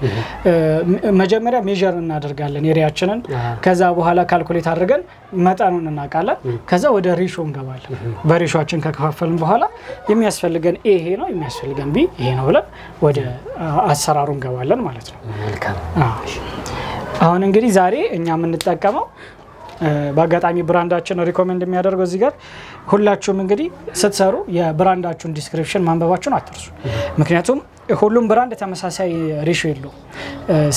መጀመሪያ ሜዠር እናደርጋለን ኤሪያችንን። ከዛ በኋላ ካልኩሌት አድርገን መጠኑን እናውቃለን። ከዛ ወደ ሬሾ እንገባለን። በሬሾአችን ከከፋፈልን በኋላ የሚያስፈልገን ኤ ይሄ ነው፣ የሚያስፈልገን ቢ ይሄ ነው ብለን ወደ አሰራሩ እንገባለን ማለት ነው። መልካም። አሁን እንግዲህ ዛሬ እኛ የምንጠቀመው በአጋጣሚ ብራንዳችን ሪኮመንድ የሚያደርገው እዚህ ጋር ሁላችሁም እንግዲህ ስትሰሩ የብራንዳችሁን ዲስክሪፕሽን ማንበባችሁን አትርሱ። ምክንያቱም ሁሉም ብራንድ ተመሳሳይ ሬሾ የለው።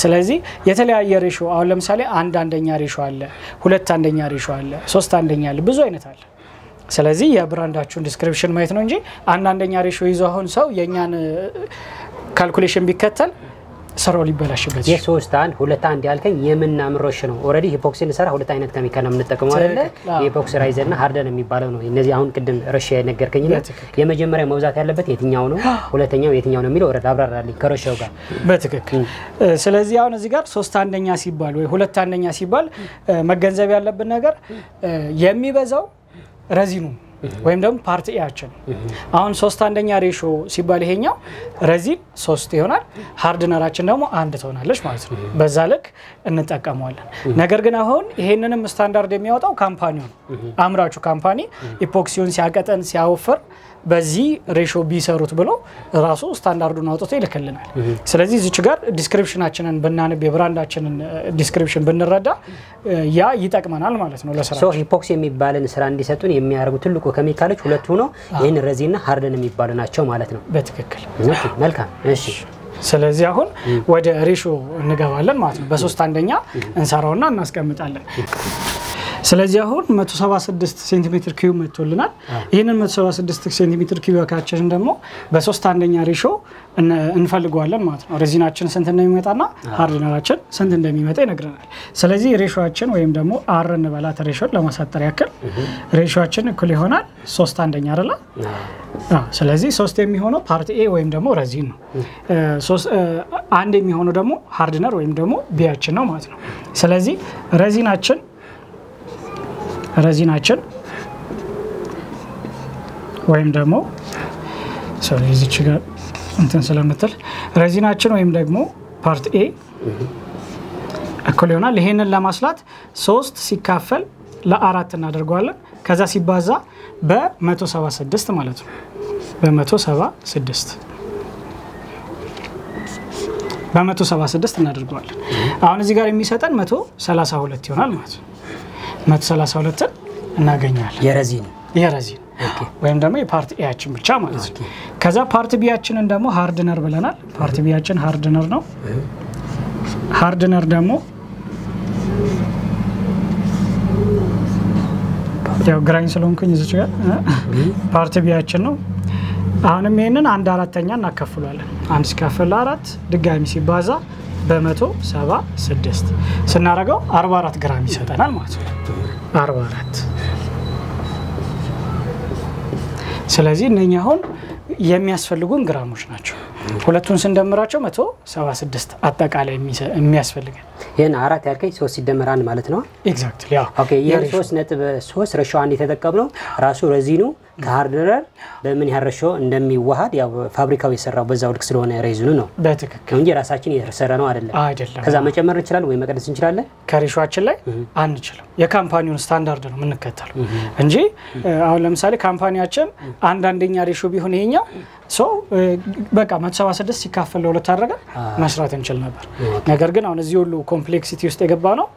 ስለዚህ የተለያየ ሬሾ አሁን ለምሳሌ 1/1 ሬሾ አለ፣ 2/1 ሬሾ አለ፣ 3/1 አለ፣ ብዙ አይነት አለ። ስለዚህ የብራንዳችሁን ዲስክሪፕሽን ማየት ነው እንጂ 1/1 ሬሾ ይዞ አሁን ሰው የኛን ካልኩሌሽን ቢከተል ሰራው ሊበላሽበት የ3:1 2:1 ያልከኝ የምናምሮሽ ነው። ኦሬዲ ኢፖክሲን ሰራ ሁለት አይነት ኬሚካል ነው የምንጠቀመው አይደለ? የኢፖክሲራይዘር እና ሃርደን የሚባለው ነው። እነዚህ አሁን ቅድም ረሽ ያነገርከኝ ነው። የመጀመሪያ መውዛት ያለበት የትኛው ነው፣ ሁለተኛው የትኛው ነው የሚለው ኦሬዲ አብራራልኝ ከረሻው ጋር በትክክል። ስለዚህ አሁን እዚህ ጋር 3/1 ሲባል ወይ 2/1 ሲባል መገንዘብ ያለብን ነገር የሚበዛው ረዚኑ ወይም ደግሞ ፓርት ኤ ያችን አሁን 3/1 ሬሾ ሲባል ይሄኛው ረዚን 3 ይሆናል፣ ሃርድነራችን ደግሞ 1 ትሆናለች ማለት ነው። በዛ ልክ እንጠቀመዋለን። ነገር ግን አሁን ይሄንንም ስታንዳርድ የሚያወጣው ካምፓኒው ነው። አምራቹ ካምፓኒ ኢፖክሲውን ሲያቀጠን ሲያወፍር በዚህ ሬሾ ቢሰሩት ብሎ ራሱ ስታንዳርዱን አውጥቶ ይልክልናል። ስለዚህ እዚች ጋር ዲስክሪፕሽናችንን ብናነብ የብራንዳችንን ዲስክሪፕሽን ብንረዳ ያ ይጠቅመናል ማለት ነው ለስራ። ሶ ኢፖክሲ የሚባልን ስራ እንዲሰጡን የሚያደርጉ ትልቁ ኬሚካሎች ሁለት ሆኖ ይሄን ረዚንና ሃርደን የሚባሉ ናቸው ማለት ነው። በትክክል። መልካም። እሺ ስለዚህ አሁን ወደ ሬሾ እንገባለን ማለት ነው። በ3/1 እንሰራውና እናስቀምጣለን። ስለዚህ አሁን 176 ሴንቲሜትር ኪዩብ መጥቶልናል። ይሄንን 176 ሴንቲሜትር ኪዩብ ካችን ደግሞ በ3/1 ሬሾ እንፈልገዋለን ማለት ነው። ሬዚናችን ስንት እንደሚመጣና ሃርድነራችን ስንት እንደሚመጣ ይነግረናል። ስለዚህ ሬሾአችን ወይም ደግሞ አር እንበላት ሬሾን ለማሳጠር ያክል ሬሾአችን እኩል ይሆናል 3/1 አይደል? ስለዚህ 3 የሚሆነው ፓርት ኤ ወይም ደግሞ ረዚን ነው። 1 የሚሆነው ደግሞ ሃርድነር ወይም ደግሞ ቢያችን ነው ማለት ነው። ስለዚህ ረዚናችን ወይም ደግሞ እዚች ጋር እንትን ስለምትል ሬዚናችን ወይም ደግሞ ፓርት ኤ እኩል ይሆናል። ይሄንን ለማስላት 3 ሲካፈል ለ4 እናደርገዋለን። ከዛ ሲባዛ በ176 ማለት ነው። በ176 እናደርገዋለን። አሁን እዚህ ጋር የሚሰጠን 132 ይሆናል ማለት ነው። 132 እናገኛለን የረዚን ወይም ደግሞ የፓርት ኤያችን ብቻ ማለት ነው። ከዛ ፓርት ቢያችንን ደግሞ ሃርድነር ብለናል። ፓርት ቢያችን ሃርድነር ነው። ሃርድነር ደግሞ ያው ግራኝ ስለሆንኩኝ እዚህ ጋር ፓርት ቢያችን ነው። አሁንም ይሄንን 1/4 እናከፍሏለን። 1 ሲካፈል ለ4 ድጋሚ ሲባዛ በ176 ስናደርገው 44 ግራም ይሰጠናል ማለት ነው። 44 ስለዚህ እነኛ አሁን የሚያስፈልጉን ግራሞች ናቸው። ሁለቱን ስንደምራቸው 176 አጠቃላይ የሚያስፈልገን ይሄን 4 ያልከኝ 3 ሲደመር 1 ማለት ነው። ኤግዛክትሊ ያው ኦኬ የ3.3 ረሾ አንድ የተጠቀምነው ራሱ ረዚኑ ከሃርድነር በምን ያረሾ እንደሚዋሃድ ያው ፋብሪካው የሰራው በዛው ልክ ስለሆነ ሬዚኑ ነው በትክክል እንጂ ራሳችን የሰራ ነው አይደለም። ከዛ መጨመር እንችላለን ወይ መቀነስ እንችላለን። ከሬሾአችን ላይ አንችልም። የካምፓኒውን ስታንዳርድ ነው የምንከተለው እንጂ አሁን ለምሳሌ ካምፓኒያችን አንዳንደኛ ሬሾ ቢሆን ይሄኛው በቃ 176 ሲካፈል ለ2 አድርገን መስራት እንችል ነበር። ነገር ግን አሁን እዚህ ሁሉ ኮምፕሌክሲቲ ውስጥ የገባ ነው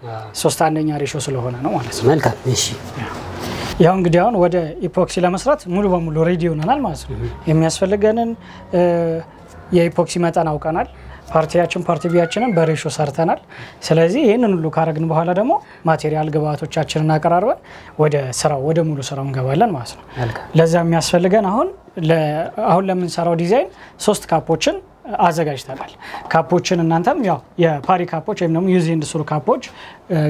3/1 ሬሾ ስለሆነ ነው ማለት ነው። መልካም እሺ። ያው እንግዲህ አሁን ወደ ኢፖክሲ ለመስራት ሙሉ በሙሉ ሬዲ ሆነናል ማለት ነው። የሚያስፈልገንን የኢፖክሲ መጠን አውቀናል። ፓርት ቢያችንን በሬሾ ሰርተናል። ስለዚህ ይሄንን ሁሉ ካረግን በኋላ ደግሞ ማቴሪያል ግብአቶቻችንን አቀራርበን ወደ ሙሉ ስራው እንገባለን ማለት ነው። ለዛ የሚያስፈልገን አሁን ለምንሰራው ዲዛይን 3 ካፖችን አዘጋጅተናል። ካፖችን እናንተም ያው የፓሪ ካፖች ወይም ደግሞ ዩዝ ኤንድ ስሩ ካፖች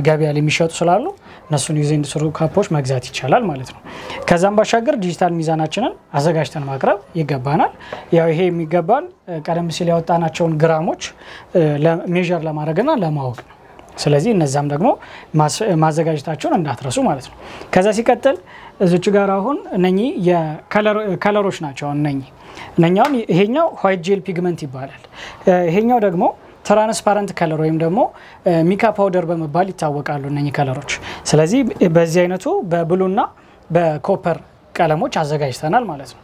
ገበያ ላይ የሚሸጡ ስላሉ እነሱን ዩዝ ኤንድ ስሩ ካፖች መግዛት ይቻላል ማለት ነው። ከዛም ባሻገር ዲጂታል ሚዛናችንን አዘጋጅተን ማቅረብ ይገባናል። ያው ይሄ የሚገባን ቀደም ሲል ያወጣናቸውን ግራሞች ሜዠር ለማድረግና ለማወቅ ነው። ስለዚህ እነዛም ደግሞ ማዘጋጀታቸውን እንዳትረሱ ማለት ነው። ከዛ ሲቀጥል እዚች ጋር አሁን እነኚህ የከለሮች ናቸው። እነኛው ይሄኛው ዋይት ጄል ፒግመንት ይባላል። ይሄኛው ደግሞ ትራንስፓረንት ከለር ወይም ደግሞ ሚካ ፓውደር በመባል ይታወቃሉ እነኚህ ከለሮች። ስለዚህ በዚህ አይነቱ በብሉና በኮፐር ቀለሞች አዘጋጅተናል ማለት ነው።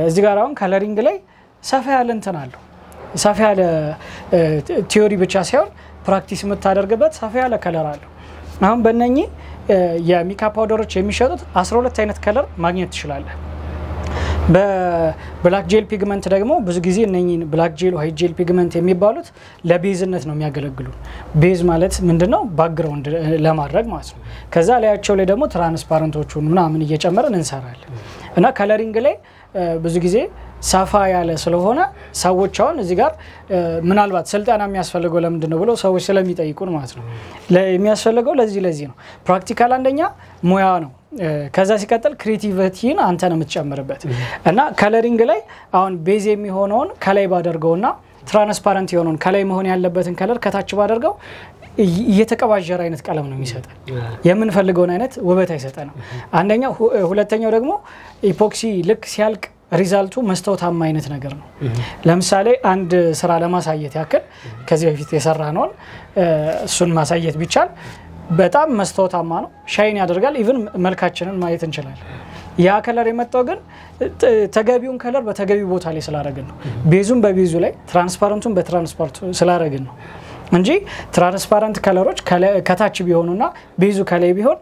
እዚህ ጋር አሁን ከለሪንግ ላይ ሰፋ ያለ እንትን አለው። ሰፋ ያለ ቲዮሪ ብቻ ሳይሆን ፕራክቲስ የምታደርግበት ሰፋ ያለ ከለር አለው። አሁን በእነኚህ የሚካ ፓውደሮች የሚሸጡት 12 አይነት ከለር ማግኘት ትችላለህ። በብላክ ጄል ፒግመንት ደግሞ ብዙ ጊዜ እነኚህን ብላክ ጄል ዋይት ጄል ፒግመንት የሚባሉት ለቤዝነት ነው የሚያገለግሉ። ቤዝ ማለት ምንድነው? ባክግራውንድ ለማድረግ ማለት ነው። ከዛ ላያቸው ላይ ደግሞ ትራንስፓረንቶቹን ምናምን እየጨመረን እንሰራለን እና ከለሪንግ ላይ ብዙ ጊዜ ሰፋ ያለ ስለሆነ ሰዎች አሁን እዚህ ጋር ምናልባት ስልጠና የሚያስፈልገው ለምንድነው ብለው ሰዎች ስለሚጠይቁን ማለት ነው። የሚያስፈልገው ለዚህ ነው። ፕራክቲካል አንደኛ ሙያ ነው። ከዛ ሲቀጥል ክሬቲቪቲን አንተ ነው የምትጨምርበት እና ከለሪንግ ላይ አሁን ቤዝ የሚሆነውን ከላይ ባደርገውና ትራንስፓረንት የሆነውን ከላይ መሆን ያለበትን ከለር ከታች ባደርገው እየተቀባጀረ አይነት ቀለም ነው የሚሰጠን። የምንፈልገውን አይነት ውበት አይሰጠንም። አንደኛው ሁለተኛው ደግሞ ኢፖክሲ ልክ ሲያልቅ ሪዛልቱ መስታወታማ አይነት ነገር ነው። ለምሳሌ አንድ ስራ ለማሳየት ያክል ከዚህ በፊት የሰራነው እሱን ማሳየት ቢቻል በጣም መስታወታማ ነው፣ ሻይን ያደርጋል። ኢቭን መልካችንን ማየት እንችላለን። ያ ከለር የመጣው ግን ተገቢውን ከለር በተገቢው ቦታ ላይ ስላደረግን ነው። ቤዙን በቤዙ ላይ ትራንስፓረንቱን በትራንስፓረንቱ ስላደረግን ነው እንጂ ትራንስፓረንት ከለሮች ከታች ቢሆኑና ቤዙ ከላይ ቢሆን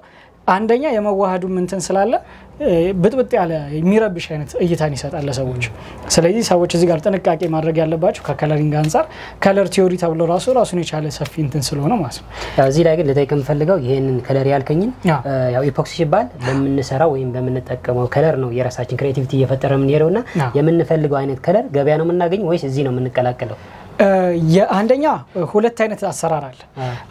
አንደኛ የመዋሃዱ ምንትን ስላለ ብጥብጥ ያለ የሚረብሽ አይነት እይታን ይሰጣል ለሰዎች። ስለዚህ ሰዎች እዚህ ጋር ጥንቃቄ ማድረግ ያለባቸው ከከለሪንግ አንፃር ከለር ቲዮሪ ተብሎ ራሱን የቻለ ሰፊ እንትን ስለሆነ ማለት ነው። እዚህ ላይ ግን ልጠይቅ የምፈልገው ይሄንን ከለር ያልከኝን ያው ኢፖክሲ ሲባል በመንሰራው ወይም በመንጠቀመው ከለር ነው የራሳችን ክሬቲቪቲ እየፈጠረ ምን ይሄውና የምንፈልገው አይነት ከለር ገበያ ነው የምናገኝ ወይስ እዚህ ነው የምንቀላቀለው? የአንደኛ ሁለት አይነት አሰራር አለ።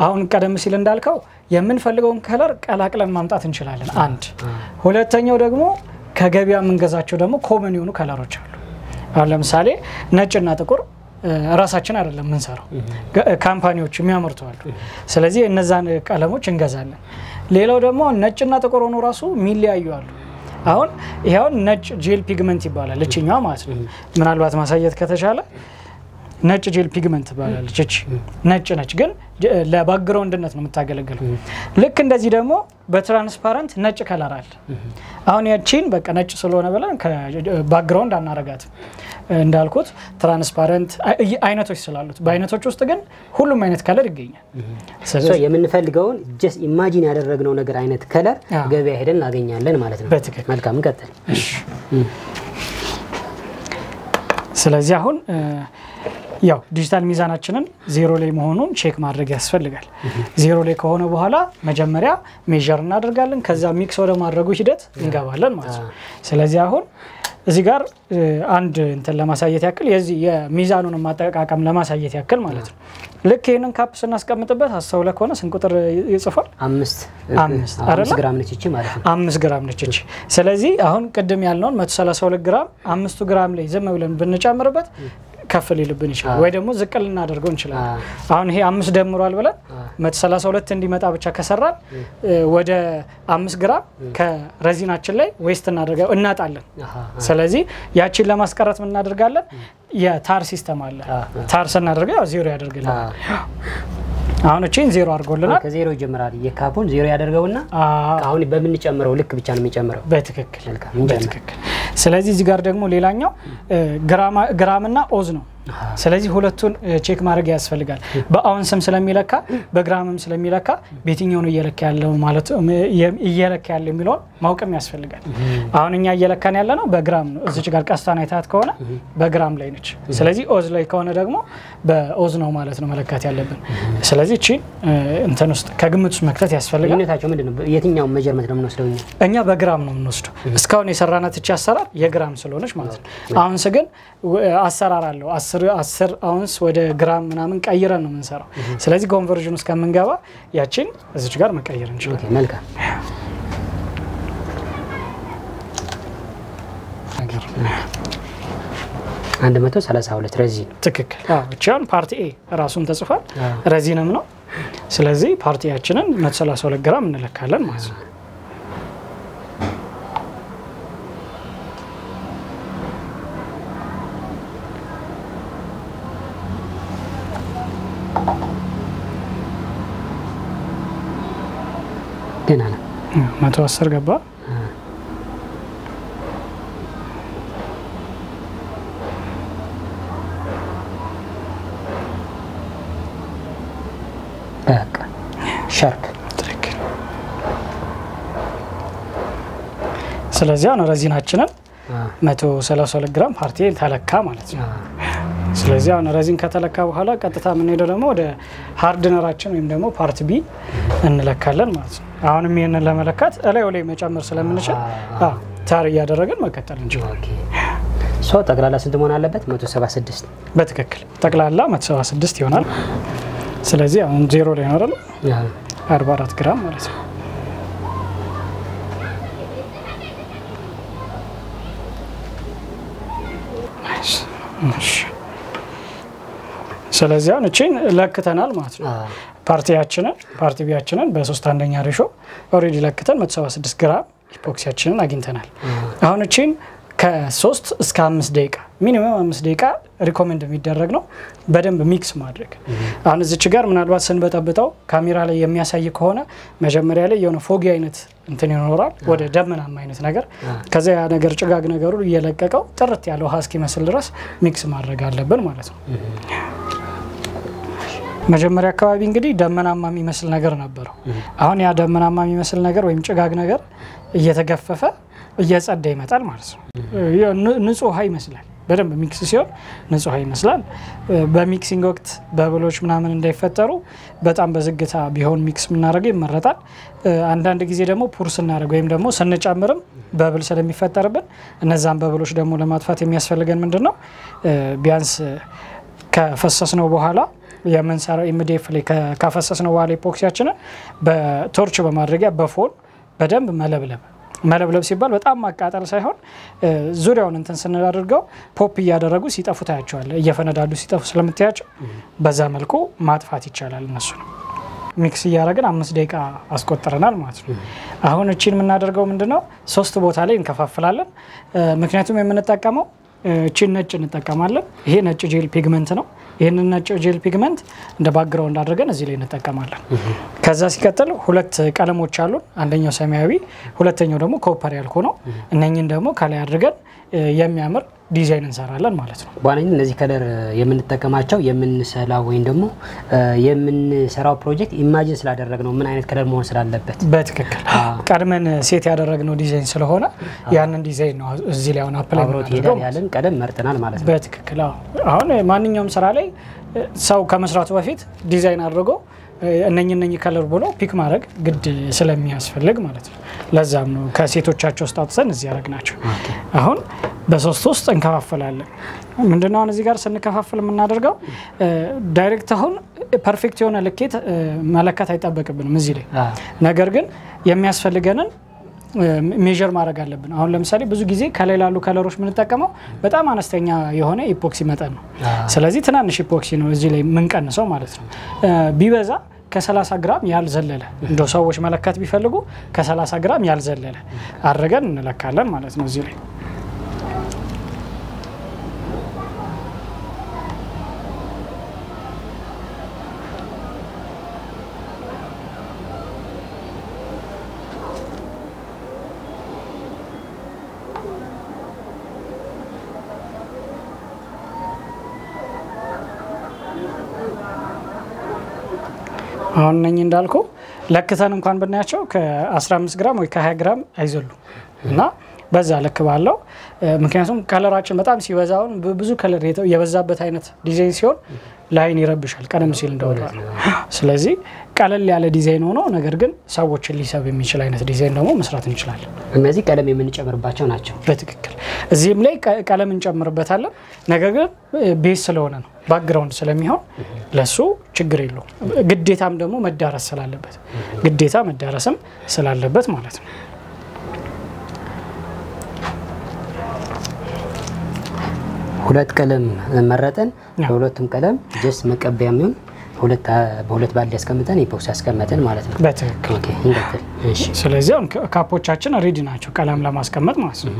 አሁን ቀደም ሲል እንዳልከው የምንፈልገውን ከለር ቀላቅለን ማምጣት እንችላለን አንድ። ሁለተኛው ደግሞ ከገበያ የምንገዛቸው ደግሞ ኮመን የሆኑ ከለሮች አሉ። አሁን ለምሳሌ ነጭና ጥቁር ራሳችን አይደለም የምንሰራው፣ ካምፓኒዎች የሚያመርቱ አሉ። ስለዚህ እነዛን ቀለሞች እንገዛለን። ሌላው ደግሞ ነጭና ጥቁር ሆኖ ራሱ ሚሊያዩ አሉ። አሁን ይሄው ነጭ ጄል ፒግመንት ይባላል እቺኛው ማለት ነው ምናልባት ማሳየት ከተቻለ ነጭ ጄል ፒግመንት ባላለች እቺ ነጭ ግን ለባክግራውንድነት ነው የምታገለግለው ልክ እንደዚህ ደግሞ በትራንስፓረንት ነጭ ከለር አለ አሁን ያቺን በቃ ነጭ ስለሆነ ብለን ከባክግራውንድ አናረጋት እንዳልኩት ትራንስፓረንት አይነቶች ስላሉት በአይነቶች ውስጥ ግን ሁሉም አይነት ከለር ይገኛል ስለዚህ የምንፈልገውን ጀስት ኢማጂን ያደረግነው ነገር አይነት ከለር ገበያ ሄደን እናገኛለን ማለት ነው በትክክል መልካም እንቀጥል ስለዚህ አሁን ያው ዲጂታል ሚዛናችንን 0 ላይ መሆኑን ቼክ ማድረግ ያስፈልጋል 0 ላይ ከሆነ በኋላ መጀመሪያ ሜዠር እናደርጋለን ከዛ ሚክስ ወደ ማድረጉ ሂደት እንገባለን ማለት ነው ስለዚህ አሁን እዚህ ጋር አንድ እንትን ለማሳየት ያክል የዚህ የሚዛኑን ማጠቃቀም ለማሳየት ያክል ማለት ነው ልክ ይሄንን ካፕ ስናስቀምጥበት አስተውለ ከሆነ ስንት ቁጥር ይጽፋል 5 ግራም ነች እቺ ማለት ነው 5 ግራም ነች እቺ ስለዚህ አሁን ቅድም ያልነውን 132 ግራም 5 ግራም ላይ ዝም ብለን ብንጨምርበት ከፍ ሊልብን ይችላል ወይ ደግሞ ዝቅ ልናደርገው እንችላለን አሁን ይሄ 5 ደምሯል ብለን 132 እንዲመጣ ብቻ ከሰራን ወደ 5 ግራም ከረዚናችን ላይ ዌስት እናጣለን ስለዚህ ያቺን ለማስቀረት ምን እናደርጋለን የታር ሲስተም አለ ታር ስናደርገው ያው 0 ያደርግልናል አሁን እቺን 0 አድርጎልናል ከ0 ይጀምራል የካፑን 0 ያደርገውና አሁን በመንጨምረው ልክ ብቻ ነው የሚጨምረው በትክክል ስለዚህ እዚህ ጋር ደግሞ ሌላኛው ግራምና ኦዝ ነው ስለዚህ ሁለቱን ቼክ ማድረግ ያስፈልጋል በአውንስም ስለሚለካ በግራምም ስለሚለካ በየትኛው ነው እየለካ ያለው ማለት እየለካ ያለው የሚለው ማውቀም ያስፈልጋል አሁን እኛ እየለካን ያለ ነው በግራም ነው እዚህ ጋር ቀስታና አይታት ከሆነ በግራም ላይ ነች ስለዚህ ኦዝ ላይ ከሆነ ደግሞ በኦዝ ነው ማለት ነው መለካት ያለብን ስለዚህ እቺ እንትን ውስጥ ከግምት ውስጥ መክተት ያስፈልጋል ልዩነታቸው ምንድነው የትኛው ሜዠርመንት ነው የምንወስደው እኛ በግራም ነው የምንወስደው እስካሁን የሰራናት እቺ አሰራር የግራም ስለሆነች ማለት ነው አውንስ ግን አሰራር አለው 10 አውንስ ወደ ግራም ምናምን ቀይረን ነው የምንሰራው ስለዚህ ኮንቨርዥን ውስጥ ከመንገባ ያቺን እዚህ ጋር መቀየር እንችላለን ኦኬ መልካም 132 ረዚን ትክክል እቺን ፓርቲ ኤ ራሱን ተጽፏል ረዚንም ነው ስለዚህ ፓርቲያችንን 132 ግራም እንለካለን ማለት ነው ገና ነው 110 ገባ በቃ ሻርፕ ስለዚህ አሁን ረዚናችንን 132 ግራም ፓርቲ ተለካ ማለት ነው ስለዚህ አሁን ረዚን ከተለካ በኋላ ቀጥታ ምን ሄደው ደግሞ ወደ ሃርድነራችን ወይም ደግሞ ፓርት ቢ እንለካለን ማለት ነው አሁንም ይሄንን ለመለካት እላዩ ላይ መጨመር ስለምንችል ታር ያደረገን መከተል እንችላለን ሶ ጠቅላላ ስንት መሆን አለበት 176 በትክክል ጠቅላላ 176 ይሆናል ስለዚህ አሁን 0 ላይ ነው አይደል 44 ግራም ማለት ነው ስለዚህ አሁን እቺን ለክተናል ማለት ነው ፓርቲ ቢያችንን በ3/1 ሬሾ ኦሬዲ ለክተን 176 ግራም ኢፖክሲያችንን አግኝተናል አሁን እቺን ከ3 እስከ 5 ደቂቃ ሚኒመም 5 ደቂቃ ሪኮመንድ የሚደረግ ነው በደንብ ሚክስ ማድረግ አሁን እዚህ ጋር ምናልባት ስንበጠብጠው ካሜራ ላይ የሚያሳይ ከሆነ መጀመሪያ ላይ የሆነ ፎጊ አይነት እንትን ይኖራል ወደ ደመናማ አይነት ነገር ከዛ ያ ነገር ጭጋግ ነገሩ እየለቀቀው ጥርት ያለው ሃስኪ መስል ድረስ ሚክስ ማድረግ አለብን ማለት ነው መጀመሪያ አካባቢ እንግዲህ ደመናማ የሚመስል ነገር ነበር አሁን ያ ደመናማ የሚመስል ነገር ወይም ጭጋግ ነገር እየተገፈፈ እየጸዳ ይመጣል ማለት ነው ንጹህ ውሃ ይመስላል በደንብ ሚክስ ሲሆን ንጹህ ውሃ ይመስላል በሚክሲንግ ወቅት በብሎች ምናምን እንዳይፈጠሩ በጣም በዝግታ ቢሆን ሚክስ ምናደርገው ይመረጣል አንዳንድ ጊዜ ደግሞ ፑርስ እናደርገው ወይም ደግሞ ስንጨምርም በብል ስለሚፈጠርብን እነዛን በብሎች ደግሞ ለማጥፋት የሚያስፈልገን ምንድነው ቢያንስ ከፈሰስነው በኋላ የምንሰራው ኢሚዲየት ላይ ካፈሰስነው በኋላ ኢፖክሲያችንን በቶርች በማድረጊያ በፎን በደንብ መለብለብ ሲባል በጣም ማቃጠል ሳይሆን ዙሪያውን እንትን ስናደርገው ፖፕ እያደረጉ ሲጠፉ ታያቸዋል እየፈነዳዱ ሲጠፉ ስለምታያቸው በዛ መልኩ ማጥፋት ይቻላል እነሱ ነው ሚክስ እያደረግን 5 ደቂቃ አስቆጥረናል ማለት ነው። አሁን እቺን የምናደርገው ምንድነው 3 ቦታ ላይ እንከፋፍላለን። ምክንያቱም የምንጠቀመው እቺን ነጭ እንጠቀማለን። ይሄ ነጭ ጄል ፒግመንት ነው። ይሄንን ነጭ ጄል ፒግመንት እንደ ባክግራውንድ አድርገን እዚህ ላይ እንጠቀማለን። ከዛ ሲቀጥል 2 ቀለሞች አሉ። አንደኛው ሰማያዊ፣ ሁለተኛው ደግሞ ኮፐር ያልሆነው። እነኚህን ደግሞ ከላይ አድርገን የሚያምር ዲዛይን እንሰራለን ማለት ነው። በዋናነት እነዚህ ከለር የምንጠቀማቸው የምንሰላው ወይም ደግሞ የምንሰራው ፕሮጀክት ኢማጂን ስላደረግነው ምን አይነት ከለር መሆን ስላለበት በትክክል ቀድመን ሴት ያደረግነው ዲዛይን ስለሆነ ያንን ዲዛይን ነው እዚህ ላይ አሁን አፕላይ አድርገን ያለን ቀለም መርጠናል ማለት ነው። በትክክል አሁን ማንኛውም ስራ ላይ ሰው ከመስራቱ በፊት ዲዛይን አድርጎ እነኚህ ከለር ብሎ ፒክ ማድረግ ግድ ስለሚያስፈልግ ማለት ነው። ለዛም ነው ከሴቶቻቸው ስታውሰን እዚህ ያደረግናቸው። አሁን በሶስት ውስጥ እንከፋፈላለን። ምንድነው አሁን እዚህ ጋር ስንከፋፈል የምናደርገው ዳይሬክት አሁን ፐርፌክት የሆነ ልኬት መለካት አይጠበቅብንም እዚህ ላይ። ነገር ግን የሚያስፈልገንን ሜጀር ማድረግ አለብን። አሁን ለምሳሌ ብዙ ጊዜ ከላይ ያሉ ከለሮች ምን ተጠቀመው በጣም አነስተኛ የሆነ ኢፖክሲ መጠን ነው። ስለዚህ ትናንሽ ኢፖክሲ ነው እዚህ ላይ ምን ቀንሰው ማለት ነው። ቢበዛ ከ30 ግራም ያልዘለለ እንደው ሰዎች መለካት ቢፈልጉ ከ30 ግራም ያልዘለለ አድርገን እንለካለን ማለት ነው እዚህ ላይ። አሁን ነኝ እንዳልኩ ለክተን እንኳን ብናያቸው ከ15 ግራም ወይ ከ20 ግራም አይዘሉ እና በዛ ለክ ባለው ምክንያቱም ከለራችን በጣም ሲበዛውን ብዙ ከለር የበዛበት አይነት ዲዛይን ሲሆን ላይን ይረብሻል ቀደም ሲል እንደወጣው። ስለዚህ ቀለል ያለ ዲዛይን ሆኖ ነገር ግን ሰዎችን ሊሰብ የሚችል አይነት ዲዛይን ደግሞ መስራት እንችላለን። እነዚህ ቀለም የምንጨምርባቸው ናቸው። በትክክል እዚህም ላይ ቀለም እንጨምርበታለን። ነገር ግን ቤዝ ስለሆነ ነው ባክግራውንድ ስለሚሆን ለሱ ችግር የለውም። ግዴታም ደግሞ መዳረስ ስላለበት ግዴታ መዳረስም ስላለበት ማለት ነው። ሁለት ቀለም መረጠን ሁለቱም ቀለም ጀስት መቀበያ የሚሆን በሁለት ባልዲ ያስቀምጠን ኢፖክሲ ያስቀምጠን ማለት ነው። በትክክል ኦኬ እንግዲህ እሺ። ስለዚህ አሁን ካፖቻችን ሬዲ ናቸው ቀለም ለማስቀመጥ ማለት ነው።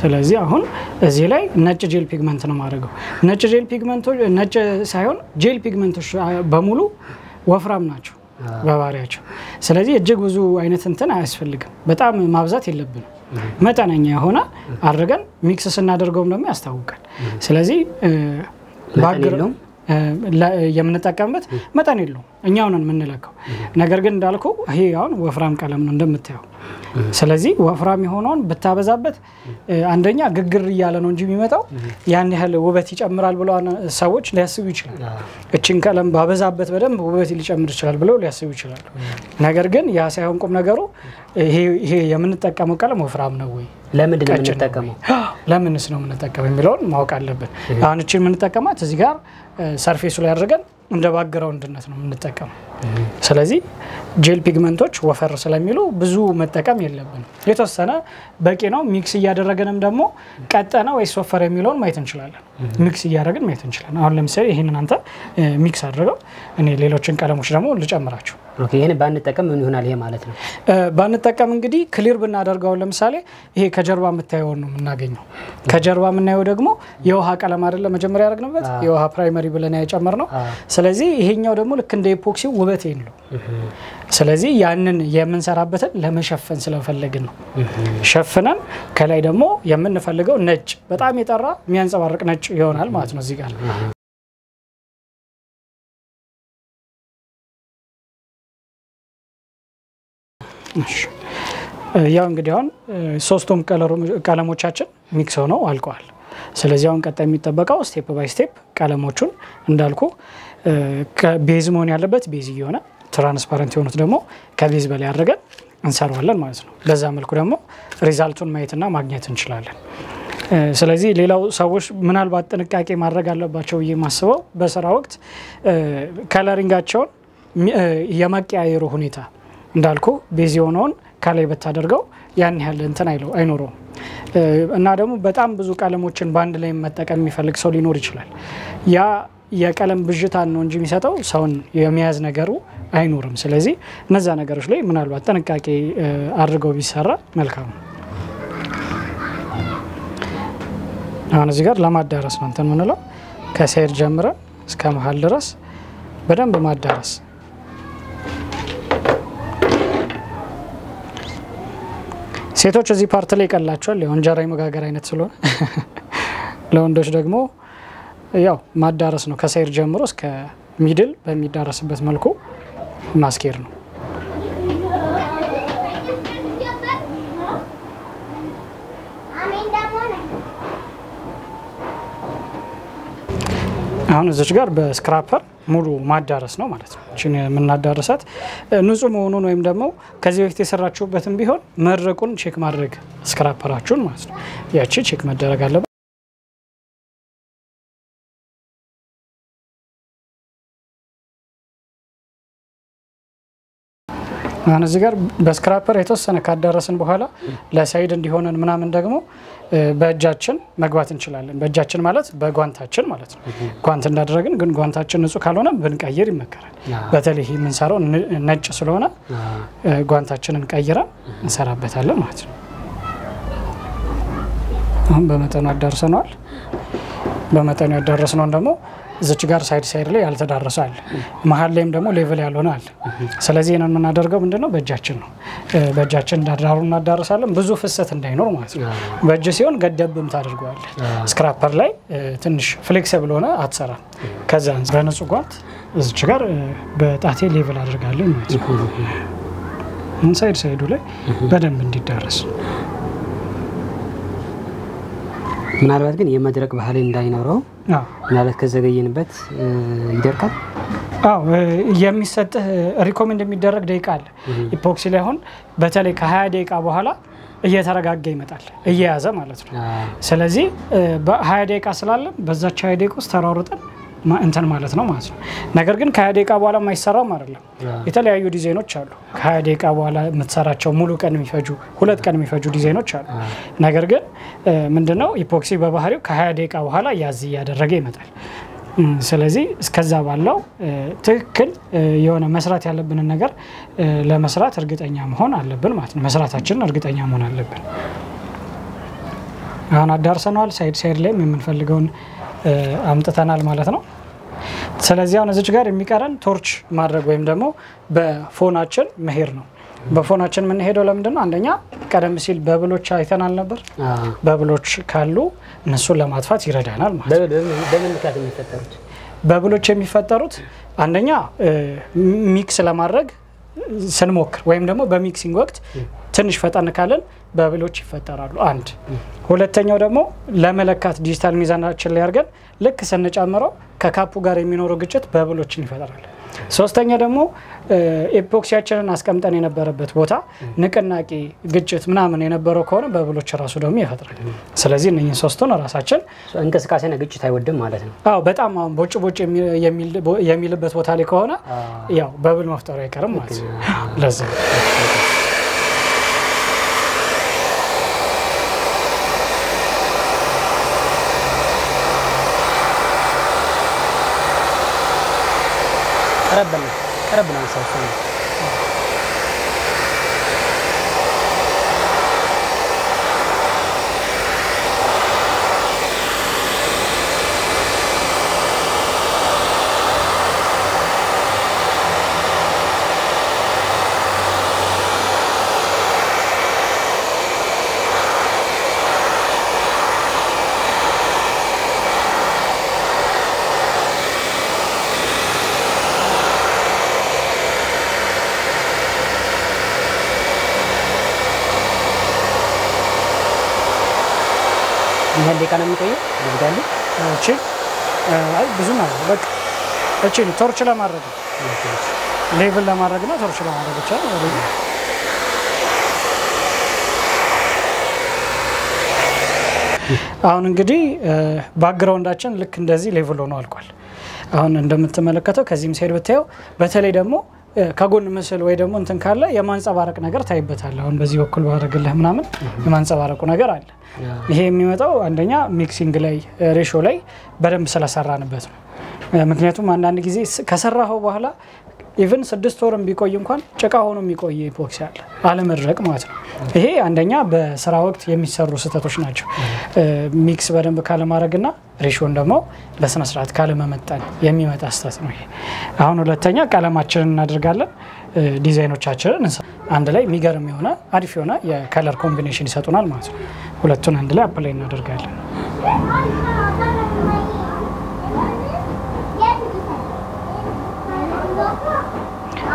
ስለዚህ አሁን እዚህ ላይ ነጭ ጄል ፒግመንት ነው ማድረገው። ነጭ ጄል ፒግመንቶች ነጭ ሳይሆን ጄል ፒግመንቶች በሙሉ ወፍራም ናቸው በባህሪያቸው። ስለዚህ እጅግ ብዙ አይነት እንትን አያስፈልግም። በጣም ማብዛት የለብንም። መጠነኛ የሆነ አድርገን ሚክስ ስናደርገውም ደግሞ ያስታውቃል። ስለዚህ ባክግራውንድ የምንጠቀምበት መጠን የለውም እኛው ነን የምንለካው። ነገር ግን እንዳልኩ ይሄ አሁን ወፍራም ቀለም ነው እንደምታየው። ስለዚህ ወፍራም የሆነውን በታበዛበት አንደኛ ግግር ይያለ ነው እንጂ የሚመጣው ያን ያህል ውበት ይጨምራል ብለው ሰዎች ሊያስቡ ይችላል። እቺን ቀለም ባበዛበት በደንብ ውበት ሊጨምር ይችላል ብለው ሊያስቡ ይችላል። ነገር ግን ያ ሳይሆን ቁም ነገሩ ይሄ የምንጠቀመው ቀለም ወፍራም ነው ወይ ለምንድን ነው የምንጠቀመው ለምንስ ነው የምንጠቀመው የሚለውን ማወቅ አለብን። አሁን እቺን የምንጠቀማት እዚህ ጋር ሰርፌሱ ላይ አድርገን እንደ ባክግራውንድነት ነው የምንጠቀመው። ስለዚህ ጄል ፒግመንቶች ወፈር ስለሚሉ ብዙ መጠቀም የለብንም። የተወሰነ በቂ ነው። ሚክስ እያደረገንም ደግሞ ቀጠና ወይ ሶፈር የሚለውን ማየት እንችላለን። ሚክስ እያደረግን ማየት እንችላለን። አሁን ለምሳሌ ይሄንን አንተ ሚክስ አድርገው እኔ ሌሎችን ቀለሞች ደግሞ ልጨምራቸው። ኦኬ ይሄን ባንጠቀም ምን ይሆናል ይሄ ማለት ነው? ባንጠቀም እንግዲህ ክሊር ብናደርገው ለምሳሌ ይሄ ከጀርባ የምታየው ነው የምናገኘው። ከጀርባ የምናየው ደግሞ የውሃ ቀለም አይደለ መጀመሪያ ያደረግንበት የውሃ ፕራይመሪ ብለን ያጨመርነው። ስለዚህ ይሄኛው ደግሞ ልክ እንደ ኢፖክሲ ውበት የለው። ስለዚህ ያንን የምንሰራበትን ለመሸፈን ስለፈለግን ነው ሸፍነን ከላይ ደግሞ የምንፈልገው ነጭ በጣም የጠራ የሚያንጸባርቅ ነጭ ይሆናል ማለት ነው እዚህ ጋር። ያው እንግዲህ አሁን ሶስቱም ቀለሞቻችን ሚክስ ሆነው አልቀዋል። ስለዚህ አሁን ቀጣይ የሚጠበቀው ስቴፕ ባይ ስቴፕ ቀለሞቹን እንዳልኩ ከቤዝ መሆን ያለበት ቤዝ ይሆነ ትራንስፓረንት የሆኑት ደግሞ ከቤዝ በላይ አድርገን እንሰራዋለን ማለት ነው። በዛ መልኩ ደግሞ ሪዛልቱን ማየትና ማግኘት እንችላለን። ስለዚህ ሌላው ሰዎች ምናልባት ጥንቃቄ ማድረግ አለባቸው የማስበው በስራ ወቅት ከለሪንጋቸውን የማቀያየሩ ሁኔታ እንዳልኩ ቤዝ የሆነውን ከላይ በታደርገው ያን ያህል እንትን አይኖረውም። እና ደግሞ በጣም ብዙ ቀለሞችን ባንድ ላይ መጠቀም የሚፈልግ ሰው ሊኖር ይችላል። ያ የቀለም ብዥታን ነው እንጂ የሚሰጠው ሰውን የሚያዝ ነገሩ አይኖርም ስለዚህ እነዛ ነገሮች ላይ ምናልባት ጥንቃቄ አድርገው ቢሰራ መልካም ነው አሁን እዚህ ጋር ለማዳረስ ነው እንትን ምንለው ከሳይድ ጀምረን እስከ መሃል ድረስ በደንብ ማዳረስ ሴቶች እዚህ ፓርት ላይ ይቀላቸዋል የእንጀራ መጋገር አይነት ስለሆነ ለወንዶች ደግሞ ያው ማዳረስ ነው ከሳይድ ጀምሮ እስከ ሚድል በሚዳረስበት መልኩ ማስኬር ነው አሁን እዚህ ጋር በስክራፐር ሙሉ ማዳረስ ነው ማለት ነው እቺን የምናዳርሳት ንጹህ መሆኑን ወይም ደግሞ ከዚህ በፊት የሰራችሁበትም ቢሆን መድረቁን ቼክ ማድረግ ስክራፐራችሁን ማለት ነው ያቺ ቼክ መደረግ አለበት አሁን እዚህ ጋር በስክራፐር የተወሰነ ካዳረስን በኋላ ለሳይድ እንዲሆነን ምናምን ደግሞ በእጃችን መግባት እንችላለን በእጃችን ማለት በጓንታችን ማለት ነው ጓንት እንዳደረግን ግን ጓንታችን ንጹህ ካልሆነ ብንቀይር ይመከራል በተለይ ምን ሰራው ነጭ ስለሆነ ጓንታችንን ቀይረን እንሰራበታለን ማለት ነው አሁን በመጠኑ አዳርሰናል በመጠኑ ያዳረስነው ደግሞ እዚች ጋር ሳይድ ላይ ያልተዳረሳል መሃል ላይም ደግሞ ሌቭል ያልሆነ አለ ስለዚህ እነን ምን አደርገው ምንድነው በእጃችን ነው በእጃችን ዳርዳሩን እናዳርሳለን ብዙ ፍሰት እንዳይኖር ማለት ነው በእጅ ሲሆን ገደብም ታደርጓል ስክራፐር ላይ ትንሽ ፍሌክሲብል ሆነ አትሰራ ከዛ በንጹህ ጓንት እዚች ጋር በጣቴ ሌቭል አድርጋለሁ ማለት ነው ሳይዱ ላይ በደንብ እንዲዳረስ ምናልባት ግን የመድረቅ ባህል እንዳይኖረው ማለት ከዘገየንበት ይደርቃል አው የሚሰጥ ሪኮመንድ የሚደረግ ደቂቃ አለ ኢፖክሲ ላይ አሁን በተለይ ከ20 ደቂቃ በኋላ እየተረጋጋ ይመጣል እየያዘ ማለት ነው ስለዚህ በ20 ደቂቃ ስላለ በዛች 20 ደቂቃ ውስጥ ተራሩጠን እንትን ማለት ነው ማለት ነው ነገር ግን ከ20 ደቂቃ በኋላ ማይሰራው አይደለም የተለያዩ ዲዛይኖች አሉ ከ20 ደቂቃ በኋላ የምትሰራቸው ሙሉ ቀን የሚፈጁ ሁለት ቀን የሚፈጁ ዲዛይኖች አሉ ነገር ግን ምንድነው ኢፖክሲ በባህሪው ከ20 ደቂቃ በኋላ ያዝ ያደረገ ይመጣል ስለዚህ እስከዛ ባለው ትክክል የሆነ መስራት ያለብን ነገር ለመስራት እርግጠኛ መሆን አለብን ማለት ነው መስራታችንን እርግጠኛ መሆን አለብን አሁን አዳርሰናል ሳይድ ላይ የምንፈልገውን አምጥተናል ማለት ነው ስለዚህ አሁን እዚህ ጋር የሚቀረን ቶርች ማድረግ ወይም ደግሞ በፎናችን መሄድ ነው በፎናችን ምን ሄደው ለምንድነው አንደኛ ቀደም ሲል በብሎች አይተናል ነበር በብሎች ካሉ እነሱን ለማጥፋት ይረዳናል ማለት ነው በምን ምክንያት የሚፈጠሩት በብሎች የሚፈጠሩት አንደኛ ሚክስ ለማድረግ ስንሞክር ወይም ደግሞ በሚክሲንግ ወቅት ትንሽ ፈጣን ካለን በብሎች ይፈጠራሉ አንድ ሁለተኛው ደግሞ ለመለካት ዲጂታል ሚዛናችን ላይ አድርገን ልክ ስንጨምረው ከካፑ ጋር የሚኖረው ግጭት በብሎችን ይፈጠራል ሶስተኛ ደግሞ ኢፖክሲያችንን አስቀምጠን የነበረበት ቦታ ንቅናቄ ግጭት ምናምን የነበረው ከሆነ በብሎች ራሱ ደግሞ ይፈጥራል ስለዚህ እነኚህ ሶስቱን ራሳችን እንቅስቃሴና ግጭት አይወድም ማለት ነው አው በጣም አሁን ቦጭ የሚልበት ቦታ ላይ ከሆነ ያው በብል መፍጠሩ አይቀርም ማለት ነው ለዛ ቀረብና ሰውሰን ምን ደቂቃ ነው የሚቆየው ይደጋሉ እቺ አይ ብዙ ማለት በቃ እቺ ቶርች ለማድረግ ሌቭል ለማድረግ ነው ቶርች ለማድረግ ብቻ አሁን እንግዲህ ባክግራውንዳችን ልክ እንደዚህ ሌቭል ሆኖ አልቋል አሁን እንደምትመለከተው ከዚህም ሳይድ ብታየው በተለይ ደግሞ ከጎን መስል ወይ ደግሞ እንትን ካለ የማንጸባረቅ ነገር ታይበታል አሁን በዚህ በኩል ባደረግልህ ምናምን የማንጸባረቁ ነገር አለ ይሄ የሚመጣው አንደኛ ሚክሲንግ ላይ ሬሾ ላይ በደንብ ስለሰራንበት ነው ምክንያቱም አንዳንድ ጊዜ ከሰራው በኋላ ኢቭን 6 ወርም ቢቆይ እንኳን ጭቃ ሆኖ የሚቆይ ኢፖክሲ አለ አለመድረቅ ማለት ነው። ይሄ አንደኛ በስራ ወቅት የሚሰሩ ስህተቶች ናቸው። ሚክስ በደንብ ካለ ማድረግና ሬሾን ደግሞ በስነ ስርዓት ካለ መመጠን የሚመጣ ስህተት ነው ይሄ። አሁን ሁለተኛ ቀለማችንን እናደርጋለን። ዲዛይኖቻችንን አንድ ላይ የሚገርም የሆነ አሪፍ የሆነ የከለር ኮምቢኔሽን ይሰጡናል ማለት ነው። ሁለቱን አንድ ላይ አፕላይ እናደርጋለን።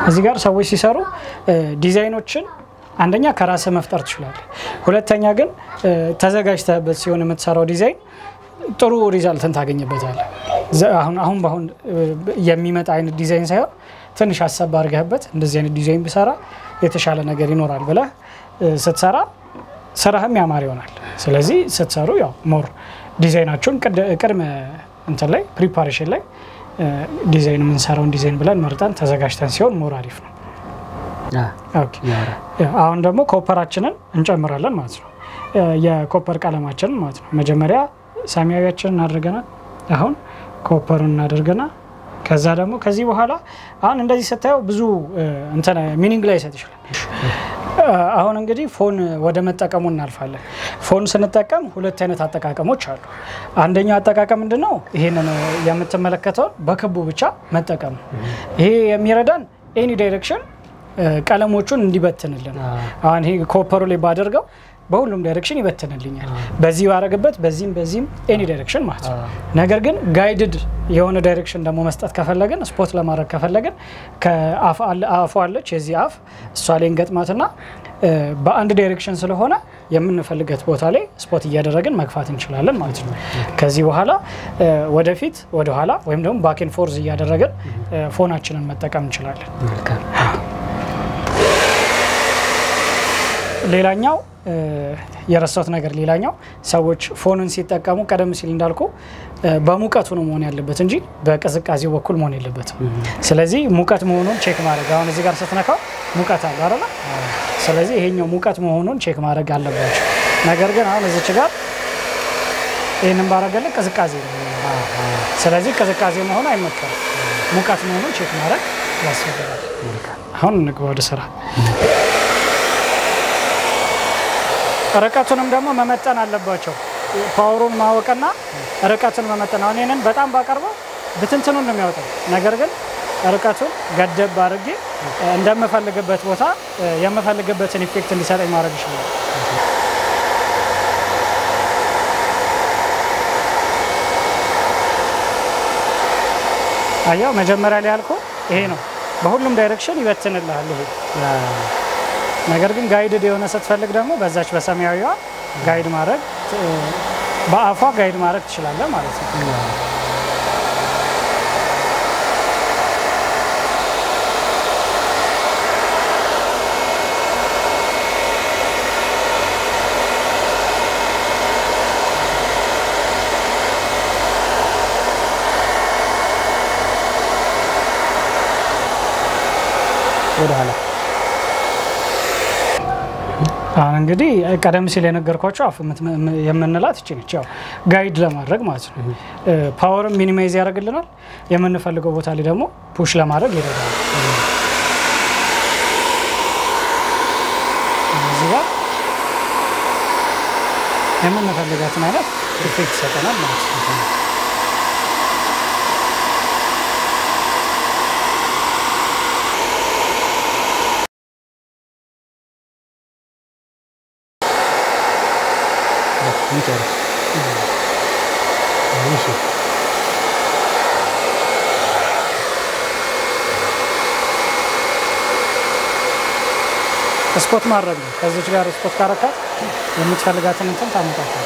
እዚህ ጋር ሰዎች ሲሰሩ ዲዛይኖችን አንደኛ ከራስ መፍጠር ትችላለህ። ሁለተኛ ግን ተዘጋጅተህበት ሲሆን የምትሰራው ዲዛይን ጥሩ ሪዛልትን ታገኝበታለህ። አሁን ባሁን የሚመጣ አይነት ዲዛይን ሳይሆን ትንሽ አሰብ አድርገህበት እንደዚህ አይነት ዲዛይን ቢሰራ የተሻለ ነገር ይኖራል ብለህ ስትሰራ ስራህም ያማር ይሆናል። ስለዚህ ስትሰሩ ያው ሞር ዲዛይናችሁን ቅድመ እንትን ላይ ፕሪፓሬሽን ላይ ዲዛይን የምንሰራውን ዲዛይን ብለን መርጠን ተዘጋጅተን ሲሆን ሞር አሪፍ ነው። ኦኬ አሁን ደግሞ ኮፐራችንን እንጨምራለን ማለት ነው። የኮፐር ቀለማችንን ማለት ነው። መጀመሪያ ሰማያዊያችንን አድርገናል። አሁን ኮፐሩን እናደርገና ከዛ ደግሞ ከዚህ በኋላ አሁን እንደዚህ ስታየው ብዙ እንትን ሚኒንግ ላይ ይሰጥ ይችላል። አሁን እንግዲህ ፎን ወደ መጠቀሙ እናልፋለን። ፎን ስንጠቀም ሁለት አይነት አጠቃቀሞች አሉ። አንደኛው አጠቃቀም ምንድነው? ይሄንን የምትመለከተው በክቡ ብቻ መጠቀም። ይሄ የሚረዳን ኤኒ ዳይሬክሽን ቀለሞቹን እንዲበትንልን። አሁን ይሄ ኮፐሩ ላይ ባደርገው በሁሉም ዳይሬክሽን ይበትንልኛል። በዚህ ባረግበት በዚህም ኤኒ ዳይሬክሽን ማለት ነው። ነገር ግን ጋይድድ የሆነ ዳይሬክሽን ደግሞ መስጠት ከፈለግን ስፖት ለማድረግ ከፈለግን ከአፉ አለች የዚህ አፍ እሷ ላይ እንገጥማትና በአንድ ዳይሬክሽን ስለሆነ የምንፈልገት ቦታ ላይ ስፖት እያደረግን መግፋት እንችላለን ማለት ነው። ከዚህ በኋላ ወደፊት ወደ ኋላ ወይም ደግሞ ባክ ኤንድ ፎርዝ እያደረግን ፎናችንን መጠቀም እንችላለን። ሌላኛው የረሳሁት ነገር ሌላኛው ሰዎች ፎንን ሲጠቀሙ ቀደም ሲል እንዳልኩ በሙቀቱ ነው መሆን ያለበት እንጂ በቅዝቃዜው በኩል መሆን የለበትም። ስለዚህ ሙቀት መሆኑን ቼክ ማድረግ አሁን እዚህ ጋር ስትነካው ሙቀት አለ አይደል? ስለዚህ ይሄኛው ሙቀት መሆኑን ቼክ ማድረግ አለባችሁ። ነገር ግን አሁን እዚች ጋር ይሄንን ባረጋለ ቅዝቃዜ ነው። ስለዚህ ቅዝቃዜ መሆኑ አይመከርም። ሙቀት መሆኑን ቼክ ማድረግ ያስፈልጋል። አሁን እንግባ ወደ ስራ። ርቀቱንም ደግሞ መመጠን አለባቸው። ፓወሩን ማወቅና ርቀቱን መመጠን። አሁን እኔን በጣም ባቀርበው ብትንትኑን ነው የሚያወጣው። ነገር ግን ርቀቱን ገደብ አድርጌ እንደምፈልግበት ቦታ የምፈልግበትን ኢፌክት እንዲሰጠኝ ማድረግ ይችላል። አያው መጀመሪያ ላይ ያልኩ ይሄ ነው። በሁሉም ዳይሬክሽን ይበትንልሃል ይሄ። ነገር ግን ጋይድድ የሆነ ስትፈልግ ደግሞ በዛች በሰማያዊዋ ጋይድ ማድረግ በአፏ ጋይድ ማድረግ ትችላለህ ማለት ነው። ወደ ኋላ አሁን እንግዲህ ቀደም ሲል የነገርኳችሁ አፍ የምንላት እቺ ነች። ያው ጋይድ ለማድረግ ማለት ነው። ፓወር ሚኒማይዝ ያደርግልናል። የምንፈልገው ቦታ ላይ ደግሞ ፑሽ ለማድረግ ይረዳል። እዚህ ጋር የምንፈልጋትን አይነት ኢፌክት ይሰጠናል ማለት ነው። ስፖት ማድረግ ነው። ከዚች ጋር ስፖት ካረካት የምትፈልጋትን እንትን ታመጣለህ።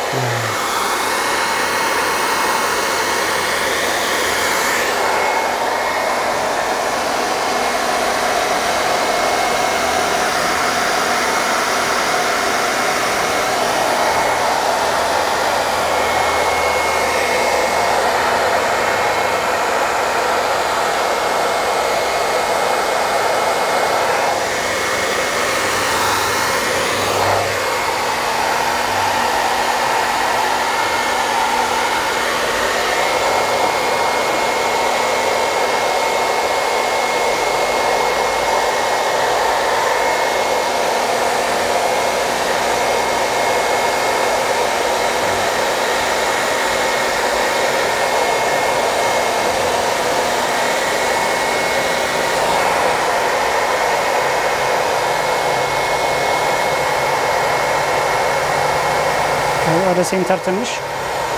ወደ ሴንተር ትንሽ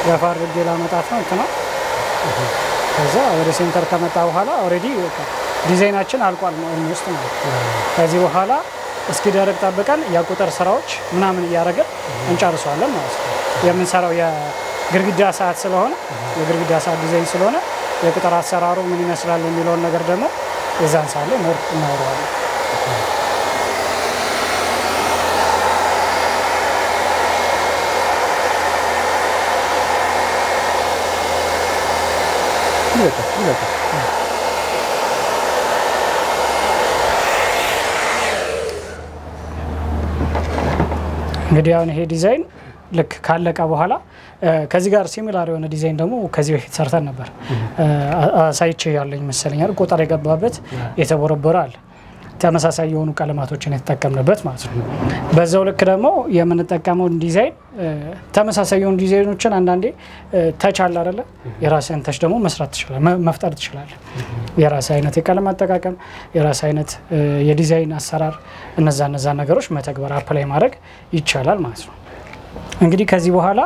ገፋ አድርጌ ላመጣት ነው እንትና ከዛ ወደ ሴንተር ከመጣ በኋላ ኦሬዲ ዲዛይናችን አልቋል ኦልሞስት ነው። ከዚህ በኋላ እስኪ ደረቅ ጠብቀን የቁጥር ስራዎች ምናምን እያደረግን እንጨርሳለን ማለት ነው። የምንሰራው የግርግዳ ሰዓት ስለሆነ የግርግዳ ሰዓት ዲዛይን ስለሆነ የቁጥር አሰራሩ ምን ይመስላል የሚለውን ነገር ደግሞ እዛን ሳለ ሞር እናወራለን። እንግዲህ አሁን ይሄ ዲዛይን ልክ ካለቀ በኋላ ከዚህ ጋር ሲሚላር የሆነ ዲዛይን ደግሞ ከዚህ በፊት ሰርተን ነበር። አሳይቼ ያለኝ መሰለኝ አይደል? ቁጥር የገባበት የተቦረበረ አለ። ተመሳሳይ የሆኑ ቀለማቶችን የተጠቀምንበት ማለት ነው። በዛው ልክ ደግሞ የምንጠቀመው ዲዛይን ተመሳሳይ የሆኑ ዲዛይኖችን አንዳንዴ ተች አለ አይደለ? የራስህን ተች ደግሞ መስራት ትችላለህ፣ መፍጠር ትችላለህ። የራስህ አይነት የቀለም አጠቃቀም፣ የራስህ አይነት የዲዛይን አሰራር እነዛ ነገሮች መተግበር አፕላይ ማድረግ ይቻላል ማለት ነው። እንግዲህ ከዚህ በኋላ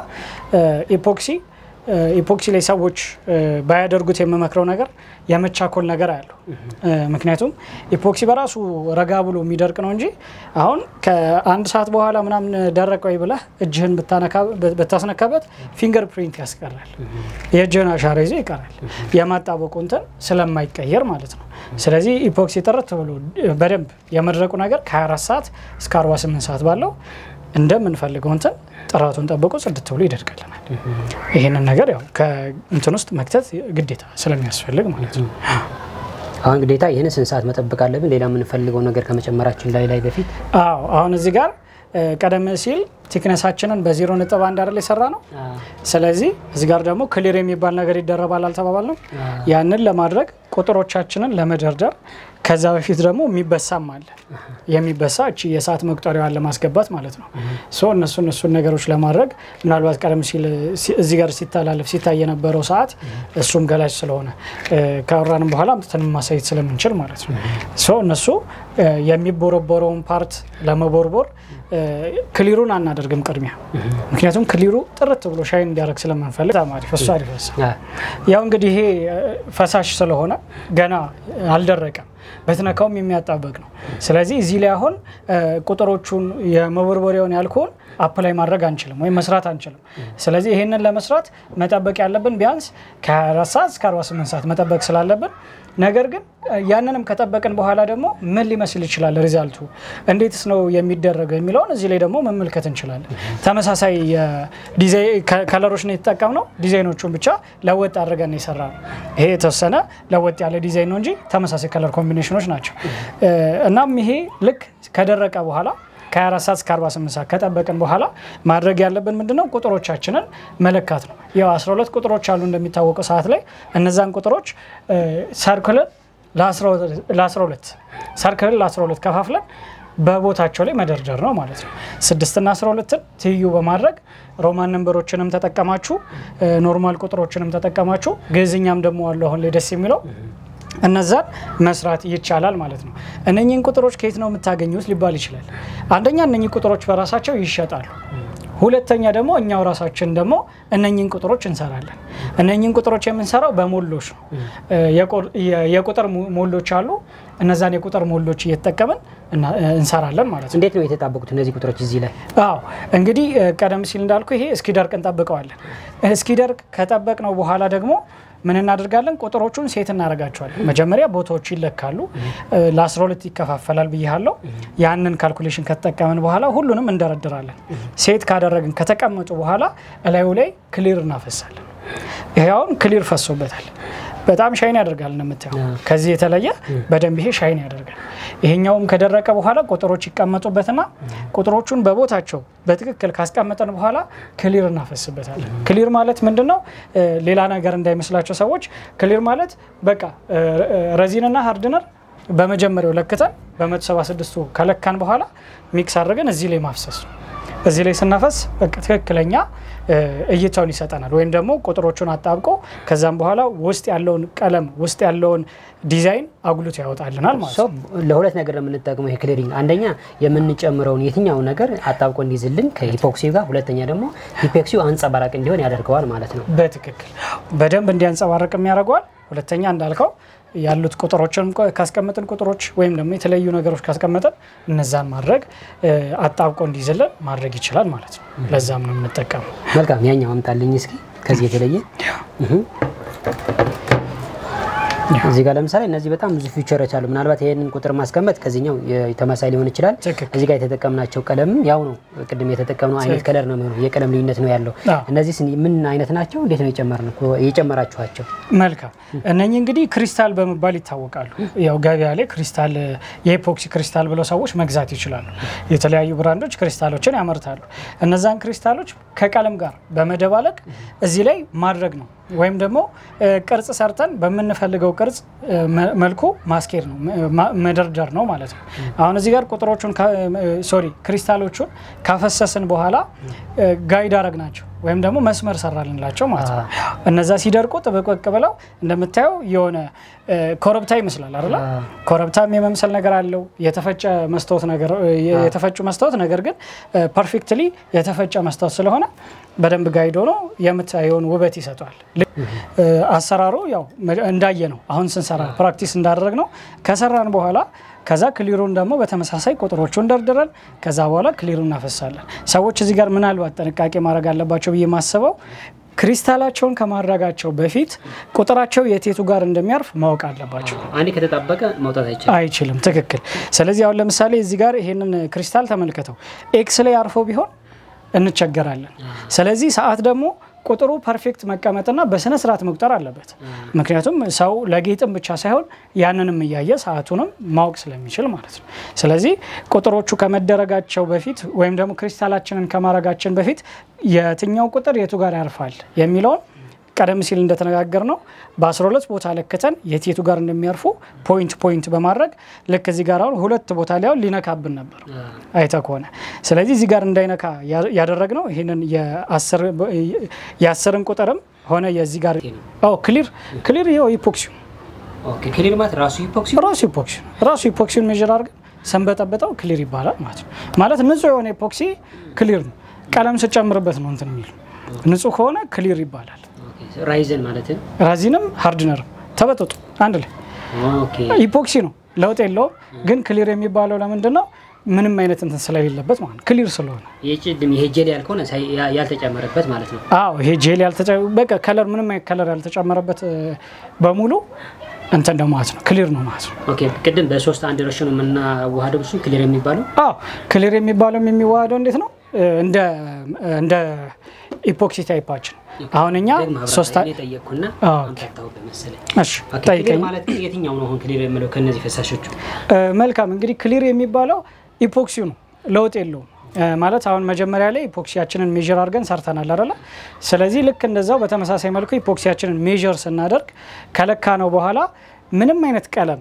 ኢፖክሲ ላይ ሰዎች ባያደርጉት የምመክረው ነገር የመቻኮል ነገር አለው። ምክንያቱም ኢፖክሲ በራሱ ረጋ ብሎ የሚደርቅ ነው እንጂ አሁን ከአንድ ሰዓት በኋላ ምናምን ደረቀ ወይ ብለህ እጅህን ብታስነካበት ፊንገር ፕሪንት ያስቀራል፣ የእጅህን አሻራ ይዞ ይቀራል፣ የማጣበቁ እንትን ስለማይቀየር ማለት ነው። ስለዚህ ኢፖክሲ ጥርት ብሎ በደንብ የመድረቁ ነገር ከ24 ሰዓት እስከ 48 ሰዓት ባለው እንደምንፈልገው እንትን ጥራቱን ጠብቆ ጽድት ብሎ ይደርቅልናል። ይሄንን ነገር ያው ከእንትን ውስጥ መክተት ግዴታ ስለሚያስፈልግ ማለት ነው። አሁን ግዴታ ይሄን ስንት ሰዓት መጠበቅ አለብን? ሌላ የምንፈልገው ነገር ከመጨመራችን ላይ በፊት አሁን እዚህ ጋር ቀደም ሲል ቲክነሳችንን በ0.1 አይደል የሰራ ነው። ስለዚህ እዚህ ጋር ደግሞ ክሊር የሚባል ነገር ይደረባል አልተባባልንም? ያንን ለማድረግ ቁጥሮቻችንን ለመደርደር ከዛ በፊት ደግሞ የሚበሳም አለ። የሚበሳ እቺ የሰዓት መቁጠሪያዋን ለማስገባት ማለት ነው። እነሱን ነገሮች ለማድረግ ምናልባት ቀደም ሲል እዚህ ጋር ሲታላለፍ ሲታይ የነበረው ሰዓት እሱም ገላጭ ስለሆነ ካወራንም በኋላ አምጥተን ማሳየት ስለምንችል ማለት ነው። እነሱ የሚቦረቦረውን ፓርት ለመቦርቦር ክሊሩን አናደርግም ቅድሚያ። ምክንያቱም ክሊሩ ጥርት ብሎ ሻይን እንዲያደርግ ስለምንፈልግ ታማሪ ፈሳሽ ያው እንግዲህ ይሄ ፈሳሽ ስለሆነ ገና አልደረቀም፣ በትነካውም የሚያጣበቅ ነው። ስለዚህ እዚህ ላይ አሁን ቁጥሮቹን የመቦርቦሪያውን ያልኩን አፕላይ ማድረግ አንችልም ወይ መስራት አንችልም። ስለዚህ ይሄንን ለመስራት መጠበቅ ያለብን ቢያንስ ከ24 ሰዓት እስከ 48 ሰዓት መጠበቅ ስላለብን፣ ነገር ግን ያንንም ከጠበቅን በኋላ ደግሞ ምን ሊመስል ይችላል ሪዛልቱ እንዴትስ ነው የሚደረገው የሚለውን እዚህ ላይ ደግሞ መመልከት እንችላለን። ተመሳሳይ ዲዛይን ከለሮች ነው የተጠቀምነው፣ ዲዛይኖቹን ብቻ ለወጥ አድርገን የሰራነው። ይሄ የተወሰነ ለወጥ ያለ ዲዛይን ነው እንጂ ተመሳሳይ ከለር ኮምቢኔሽኖች ናቸው። እናም ይሄ ልክ ከደረቀ በኋላ ከ24 ሰዓት እስከ 48 ሰዓት ከጠበቅን በኋላ ማድረግ ያለብን ምንድነው? ቁጥሮቻችንን መለካት ነው። ያው 12 ቁጥሮች አሉ እንደሚታወቀው ሰዓት ላይ እነዛን ቁጥሮች ሰርክልን ለ12 ሰርክልን ለ12 ከፋፍለን በቦታቸው ላይ መደርደር ነው ማለት ነው። 6 እና 12ን ትይዩ በማድረግ ሮማን ነምበሮችንም ተጠቀማችሁ፣ ኖርማል ቁጥሮችንም ተጠቀማችሁ፣ ግዕዝኛም ደግሞ አለው አሁን ላይ ደስ የሚለው እነዛን መስራት ይቻላል ማለት ነው። እነኚህን ቁጥሮች ከየት ነው የምታገኙት ሊባል ይችላል። አንደኛ እነኚህ ቁጥሮች በራሳቸው ይሸጣሉ። ሁለተኛ ደግሞ እኛው ራሳችን ደግሞ እነኚህን ቁጥሮች እንሰራለን። እነኚህን ቁጥሮች የምንሰራው በሞሎች ነው። የቁጥር ሞሎች አሉ። እነዛን የቁጥር ሞሎች እየተጠቀምን እንሰራለን ማለት ነው። እንዴት ነው የተጣበቁት እነዚህ ቁጥሮች እዚህ ላይ? እንግዲህ ቀደም ሲል እንዳልኩ ይሄ እስኪደርቅ እንጠብቀዋለን። እስኪደርቅ ከጠበቅነው በኋላ ደግሞ ምን እናደርጋለን? ቁጥሮቹን ሴት እናደርጋቸዋለን። መጀመሪያ ቦታዎች ይለካሉ፣ ለ12 ይከፋፈላል ብያለሁ። ያንን ካልኩሌሽን ከተጠቀምን በኋላ ሁሉንም እንደረድራለን። ሴት ካደረግን ከተቀመጡ በኋላ እላዩ ላይ ክሊር እናፈሳለን። ይሄውን ክሊር ፈሶበታል። በጣም ሻይን ያደርጋል እንደምታየው። ከዚህ የተለየ በደንብ ይሄ ሻይን ያደርጋል። ይሄኛውም ከደረቀ በኋላ ቁጥሮች ይቀመጡበትና ቁጥሮቹን በቦታቸው በትክክል ካስቀመጠን በኋላ ክሊር እናፈስበታለን። ክሊር ማለት ምንድነው? ሌላ ነገር እንዳይመስላቸው ሰዎች። ክሊር ማለት በቃ ረዚንና ሃርድነር በመጀመሪያው ለክተን በ176 ከለካን በኋላ ሚክስ አድርገን እዚህ ላይ ማፍሰስ ነው። እዚህ ላይ ስናፈስ በቃ ትክክለኛ እይታውን ይሰጠናል ወይም ደግሞ ቁጥሮቹን አጣብቆ ከዛም በኋላ ውስጥ ያለውን ቀለም ውስጥ ያለውን ዲዛይን አጉልቶ ያወጣልናል ማለት ነው። ለሁለት ነገር የምንጠቀመው ይሄ ክሊሪንግ አንደኛ የምንጨምረውን የትኛው ነገር አጣብቆ እንዲዝልን ከኢፖክሲ ጋር፣ ሁለተኛ ደግሞ ኢፖክሲው አንጸባራቂ እንዲሆን ያደርገዋል ማለት ነው። በትክክል በደንብ እንዲያንጸባረቅ የሚያደርገዋል። ሁለተኛ እንዳልከው ያሉት ቁጥሮችን ካስቀመጥን ቁጥሮች ወይም ደግሞ የተለያዩ ነገሮች ካስቀመጥን እነዛን ማድረግ አጣብቆ እንዲዝልን ማድረግ ይችላል ማለት ነው። ለዛም ነው የምንጠቀመው። መልካም ያኛው አምጣልኝ እስኪ ከዚህ የተለየ እዚህ ጋር ለምሳሌ እነዚህ በጣም ብዙ ፊቸሮች አሉ። ምናልባት ይሄንን ቁጥር ማስቀመጥ ከዚህኛው የተመሳሳይ ሊሆን ይችላል። እዚህ ጋር የተጠቀምናቸው ቀለም ያው ነው፣ ቅድም የተጠቀምነው አይነት ከለር ነው የሚሆነው። የቀለም ልዩነት ነው ያለው። እነዚህ ምን አይነት ናቸው? እንዴት ነው የጨመራችኋቸው? መልካም እነኚህ እንግዲህ ክሪስታል በመባል ይታወቃሉ። ያው ገበያ ላይ ክሪስታል የኢፖክሲ ክሪስታል ብለው ሰዎች መግዛት ይችላሉ። የተለያዩ ብራንዶች ክሪስታሎችን ያመርታሉ። እነዛን ክሪስታሎች ከቀለም ጋር በመደባለቅ እዚህ ላይ ማድረግ ነው ወይም ደግሞ ቅርጽ ሰርተን በመንፈልገው ቅርጽ መልኩ ማስኬድ ነው መደርደር ነው ማለት ነው። አሁን እዚህ ጋር ቁጥሮቹን ክሪስታሎቹን ካፈሰስን በኋላ ጋይድ አረግናቸው ወይም ደግሞ መስመር ሰራልንላቸው ማለት ነው። እነዛ ሲደርቁ ጥብቅ ብለው እንደምታየው የሆነ ኮረብታ ይመስላል አይደል? ኮረብታም የመምሰል ነገር አለው። የተፈጨ መስታወት ነገር የተፈጩ መስታወት ነገር ግን ፐርፌክትሊ የተፈጨ መስታወት ስለሆነ በደንብ ጋይዶ ነው የምታየውን ውበት ይሰጣል። አሰራሩ ያው እንዳየ ነው። አሁን ስንሰራ ፕራክቲስ እንዳደረግ ነው ከሰራን በኋላ ከዛ ክሊሩን ደግሞ በተመሳሳይ ቁጥሮቹን ደርድረን ከዛ በኋላ ክሊሩን እናፈሳለን። ሰዎች እዚህ ጋር ምናልባት ጥንቃቄ ማድረግ አለባቸው ብዬ ማስበው ክሪስታላቸውን ከማድረጋቸው በፊት ቁጥራቸው የቴቱ ጋር እንደሚያርፍ ማወቅ አለባቸው። አንዴ ከተጣበቀ መውጣት አይችልም። ትክክል። ስለዚህ አሁን ለምሳሌ እዚህ ጋር ይሄንን ክሪስታል ተመልከተው ኤክስ ላይ አርፎ ቢሆን እንቸገራለን። ስለዚህ ሰዓት ደግሞ ቁጥሩ ፐርፌክት መቀመጥና በስነ ስርዓት መቁጠር አለበት። ምክንያቱም ሰው ለጌጥም ብቻ ሳይሆን ያንንም እያየ ሰዓቱንም ማወቅ ስለሚችል ማለት ነው። ስለዚህ ቁጥሮቹ ከመደረጋቸው በፊት ወይም ደግሞ ክሪስታላችንን ከማረጋችን በፊት የትኛው ቁጥር የቱ ጋር ያርፋል የሚለውን ቀደም ሲል እንደተነጋገር ነው በ12 ቦታ ለክተን የቱ ጋር እንደሚያርፉ ፖይንት በማድረግ ልክ እዚህ ጋር አሁን ሁለት ቦታ ላይ ሊነካብን ነበር አይታ ከሆነ። ስለዚህ እዚህ ጋር እንዳይነካ ያደረግነው ይሄንን የ10ን ቁጥርም ሆነ የዚህ ጋር ክሊር ይሄው ኢፖክሲ ክሊር ማለት ራሱ ኢፖክሲን ሜጀር አድርገን ሰንበጠበጠው ክሊር ይባላል ማለት ነው። ማለት ንጹህ የሆነ ኢፖክሲ ክሊር ነው። ቀለም ስጨምርበት ነው እንትን የሚል ንጹህ ከሆነ ክሊር ይባላል። ራይዘን ማለት ነው። ራዚንም ሃርድነርም ተበጥጦ አንድ ላይ ኢፖክሲ ነው። ለውጥ የለውም። ግን ክሊር የሚባለው ለምንድነው? ምንም አይነት እንትን ስለሌለበት ማለት ነው። ክሊር ስለሆነ ይሄ ጄል ያልከሆነ ያልተጨመረበት ማለት ነው። ይሄ ጄል በቃ ከለር ምንም አይነት ከለር ያልተጨመረበት በሙሉ እንትን ደግሞ ማለት ነው ክሊር ነው ማለት ነው። ቅድም በሶስት አንድ ረሽኑ የምናዋሃደው እሱ ክሊር የሚባለው ክሊር የሚባለው የሚዋሃደው እንዴት ነው? እንደ ኢፖክሲ ታይፓችን አሁን እኛ ሶስት ጠየቅኩና አንተታው በመሰለኝ ጠይቀኝ ማለት ነው። የትኛው ነው አሁን ክሊር የሚለው ከነዚህ ፈሳሾቹ? መልካም እንግዲህ ክሊር የሚባለው ኢፖክሲው ነው። ለውጥ የለውም ማለት አሁን መጀመሪያ ላይ ኢፖክሲያችንን ሜጀር አድርገን ሰርተናል አይደል? ስለዚህ ልክ እንደዛው በተመሳሳይ መልኩ ኢፖክሲያችንን ሜጀር ስናደርግ ከለካ ነው በኋላ ምንም አይነት ቀለም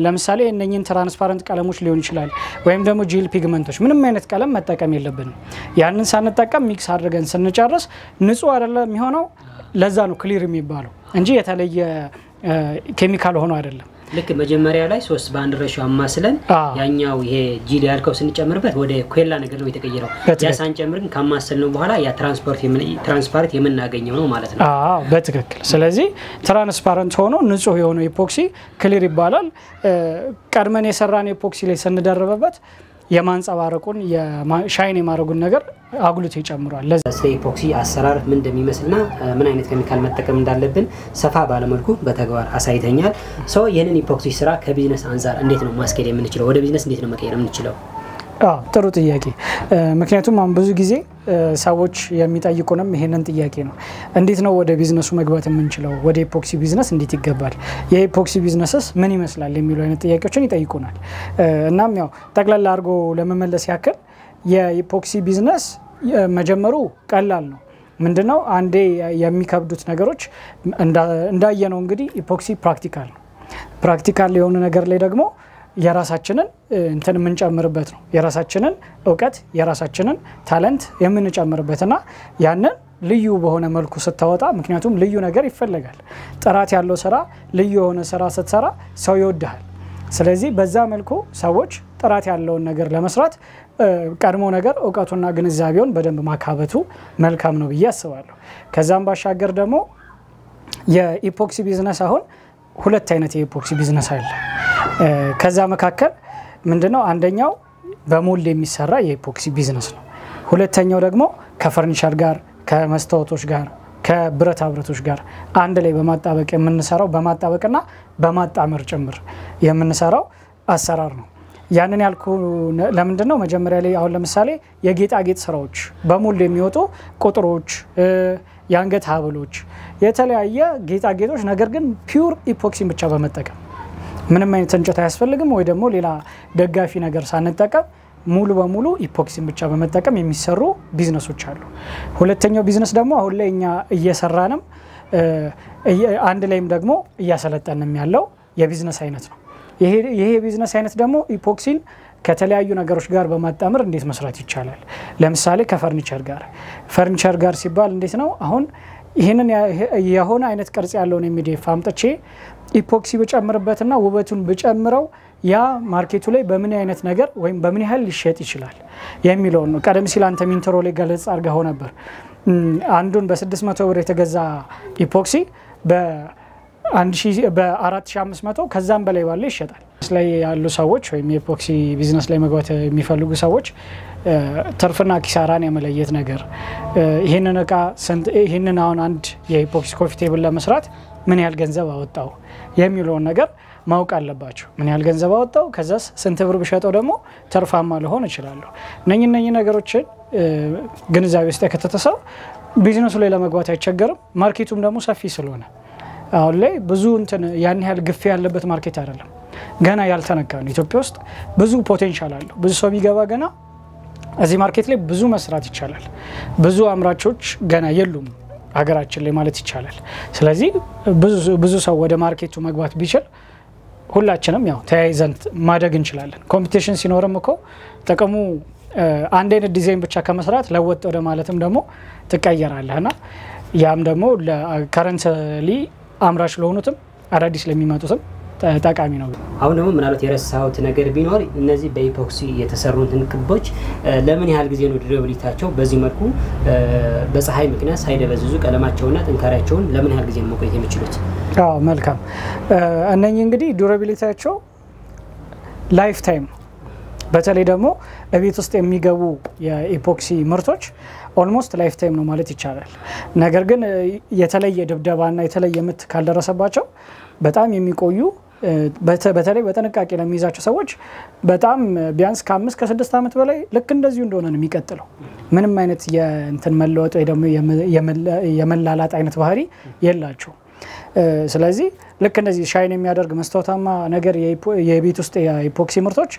ለምሳሌ እነኚህን ትራንስፓረንት ቀለሞች ሊሆን ይችላል ወይም ደግሞ ጄል ፒግመንቶች ምንም አይነት ቀለም መጠቀም የለብንም። ያንን ሳንጠቀም ሚክስ አድርገን ስንጨርስ ንጹህ አይደለም የሚሆነው። ለዛ ነው ክሊር የሚባለው እንጂ የተለየ ኬሚካል ሆኖ አይደለም። ልክ መጀመሪያ ላይ 3 በአንድ ረሽዮ አማስለን ያኛው ይሄ ጂል ያልከው ስንጨምርበት ወደ ኮላ ነገር ነው የተቀየረው። ያ ሳንጨምርን ከማሰልነው በኋላ ያ ትራንስፓረንት የምናገኘው ነው ማለት ነው። በትክክል። ስለዚህ ትራንስፓረንት ሆኖ ንጹህ የሆነ ኢፖክሲ ክሊር ይባላል። ቀድመን የሰራን ኢፖክሲ ላይ ስንደርበበት የማንጸባረቁን የሻይን የማረጉን ነገር አጉልቶ ይጨምራል። ለዛ ኢፖክሲ አሰራር ምን እንደሚመስልና ምን አይነት ኬሚካል መጠቀም እንዳለብን ሰፋ ባለ መልኩ በተግባር አሳይተኛል። ይሄንን ኢፖክሲ ስራ ከቢዝነስ አንፃር እንዴት ነው ማስኬድ የምንችለው? ወደ ቢዝነስ እንዴት ነው መቀየር የምንችለው? ጥሩ ጥያቄ። ምክንያቱም አሁን ብዙ ጊዜ ሰዎች የሚጠይቁንም ይሄንን ጥያቄ ነው። እንዴት ነው ወደ ቢዝነሱ መግባት የምንችለው? ወደ ኢፖክሲ ቢዝነስ እንዴት ይገባል? የኢፖክሲ ቢዝነስስ ምን ይመስላል? የሚሉ አይነት ጥያቄዎችን ይጠይቁናል። እናም ያው ጠቅላላ አድርጎ ለመመለስ ያክል የኢፖክሲ ቢዝነስ መጀመሩ ቀላል ነው። ምንድነው አንዴ የሚከብዱት ነገሮች እንዳየነው እንግዲህ ኢፖክሲ ፕራክቲካል ነው። ፕራክቲካል የሆነ ነገር ላይ ደግሞ የራሳችንን እንትን የምንጨምርበት ነው። የራሳችንን እውቀት የራሳችንን ታለንት የምንጨምርበትና ያንን ልዩ በሆነ መልኩ ስታወጣ ምክንያቱም ልዩ ነገር ይፈልጋል ጥራት ያለው ስራ ልዩ የሆነ ስራ ስትሰራ ሰው ይወድሃል ስለዚህ በዛ መልኩ ሰዎች ጥራት ያለውን ነገር ለመስራት ቀድሞ ነገር ዕውቀቱና ግንዛቤውን በደንብ ማካበቱ መልካም ነው ብዬ አስባለሁ ከዛም ባሻገር ደግሞ የኢፖክሲ ቢዝነስ አሁን ሁለት አይነት የኢፖክሲ ቢዝነስ አለ ከዛ መካከል ምንድነው አንደኛው በሞልድ የሚሰራ የኢፖክሲ ቢዝነስ ነው ሁለተኛው ደግሞ ከፈርኒቸር ጋር ከመስታወቶች ጋር ከብረታ ብረቶች ጋር አንድ ላይ በማጣበቅ የምንሰራው በማጣበቅና በማጣመር ጭምር የምንሰራው አሰራር ነው ያንን ያልኩ ለምንድነው መጀመሪያ ላይ አሁን ለምሳሌ የጌጣጌጥ ስራዎች በሞልድ የሚወጡ ቁጥሮች ያንገት ሀብሎች የተለያየ ጌጣጌጦች ነገር ግን ፒውር ኢፖክሲን ብቻ በመጠቀም ምንም አይነት እንጨት አያስፈልግም ወይ ደግሞ ሌላ ደጋፊ ነገር ሳንጠቀም ሙሉ በሙሉ ኢፖክሲን ብቻ በመጠቀም የሚሰሩ ቢዝነሶች አሉ ሁለተኛው ቢዝነስ ደግሞ አሁን ላይ እኛ እየሰራንም አንድ ላይም ደግሞ እያሰለጠንም ያለው የቢዝነስ አይነት ነው ይሄ ቢዝነስ አይነት ደግሞ ኢፖክሲን ከተለያዩ ነገሮች ጋር በማጣመር እንዴት መስራት ይቻላል ለምሳሌ ከፈርኒቸር ጋር ሲባል እንዴት ነው አሁን ይሄንን የሆነ አይነት ቅርጽ ያለውን ኤምዲኤፍ አምጥቼ ኢፖክሲ በጨምርበትና ውበቱን በጨምረው ያ ማርኬቱ ላይ በምን አይነት ነገር ወይም በምን ያህል ሊሸጥ ይችላል የሚለው ነው ቀደም ሲል አንተ ሚንትሮ ላይ ገለጽ አርጋው ነበር አንዱን በ600 ብር የተገዛ ኢፖክሲ በ4500 ከዛም በላይ ባለ ይሸጣል ላይ ያሉ ሰዎች ወይም የኢፖክሲ ቢዝነስ ላይ መግባት የሚፈልጉ ሰዎች ትርፍና ኪሳራን የመለየት ነገር ይሄንን እቃ ይሄንን አሁን አንድ የኢፖክሲ ኮፊ ቴብል ለመስራት ምን ያህል ገንዘብ አወጣው የሚለው ነገር ማወቅ አለባቸው ምን ያህል ገንዘብ አወጣው ከዛስ ስንት ብር ቢሸጠው ደግሞ ተርፋማ ሊሆን ይችላል ነኝ ነገሮችን ግንዛቤ ውስጥ ከተተሰው ቢዝነሱ ላይ ለመግባት አይቸገርም ማርኬቱም ደግሞ ሰፊ ስለሆነ አሁን ላይ ብዙ እንትን ያን ያህል ግፍ ያለበት ማርኬት አይደለም ገና ያልተነካ ነው ኢትዮጵያ ውስጥ ብዙ ፖቴንሻል አለው ብዙ ሰው ቢገባ ገና እዚህ ማርኬት ላይ ብዙ መስራት ይቻላል ብዙ አምራቾች ገና የሉም ሀገራችን ላይ ማለት ይቻላል ስለዚህ ብዙ ሰው ወደ ማርኬቱ መግባት ቢችል ሁላችንም ያው ተያይዘን ማደግ እንችላለን ኮምፒቲሽን ሲኖርም እኮ ተቀሙ አንድ አይነት ዲዛይን ብቻ ከመስራት ለወጥ ወደ ማለትም ደግሞ ተቀየራለህና ያም ደግሞ ለከረንትሊ አምራች ለሆኑትም አዳዲስ ለሚመጡትም ጠቃሚ ነው አሁን ደግሞ ምናልባት የረሳሁት ነገር ቢኖር እነዚህ በኢፖክሲ የተሰሩትን ክቦች ለምን ያህል ጊዜ ነው ዱራቢሊቲያቸው በዚህ መልኩ በፀሐይ ምክንያት ሳይደበዝዙ ቀለማቸውና ጥንካሬያቸውን ለምን ያህል ጊዜ ነው መቆየት የሚችሉት አዎ መልካም እነኚህ እንግዲህ ዱራቢሊቲያቸው ላይፍ ታይም በተለይ ደግሞ በቤት ውስጥ የሚገቡ የኢፖክሲ ምርቶች ኦልሞስት ላይፍ ታይም ነው ማለት ይቻላል ነገር ግን የተለየ ድብደባና የተለየ ምት ካልደረሰባቸው በጣም የሚቆዩ በተለይ በጥንቃቄ ለሚይዛቸው ሰዎች በጣም ቢያንስ ከ5 ከ6 አመት በላይ ልክ እንደዚሁ እንደሆነ ነው የሚቀጥለው ምንም አይነት የእንትን መለወጥ ወይ ደግሞ የመላላጥ አይነት ባህሪ የላቸው ስለዚህ ልክ እንደዚህ ሻይን የሚያደርግ መስታወታማ ነገር የቤት ውስጥ የኢፖክሲ ምርቶች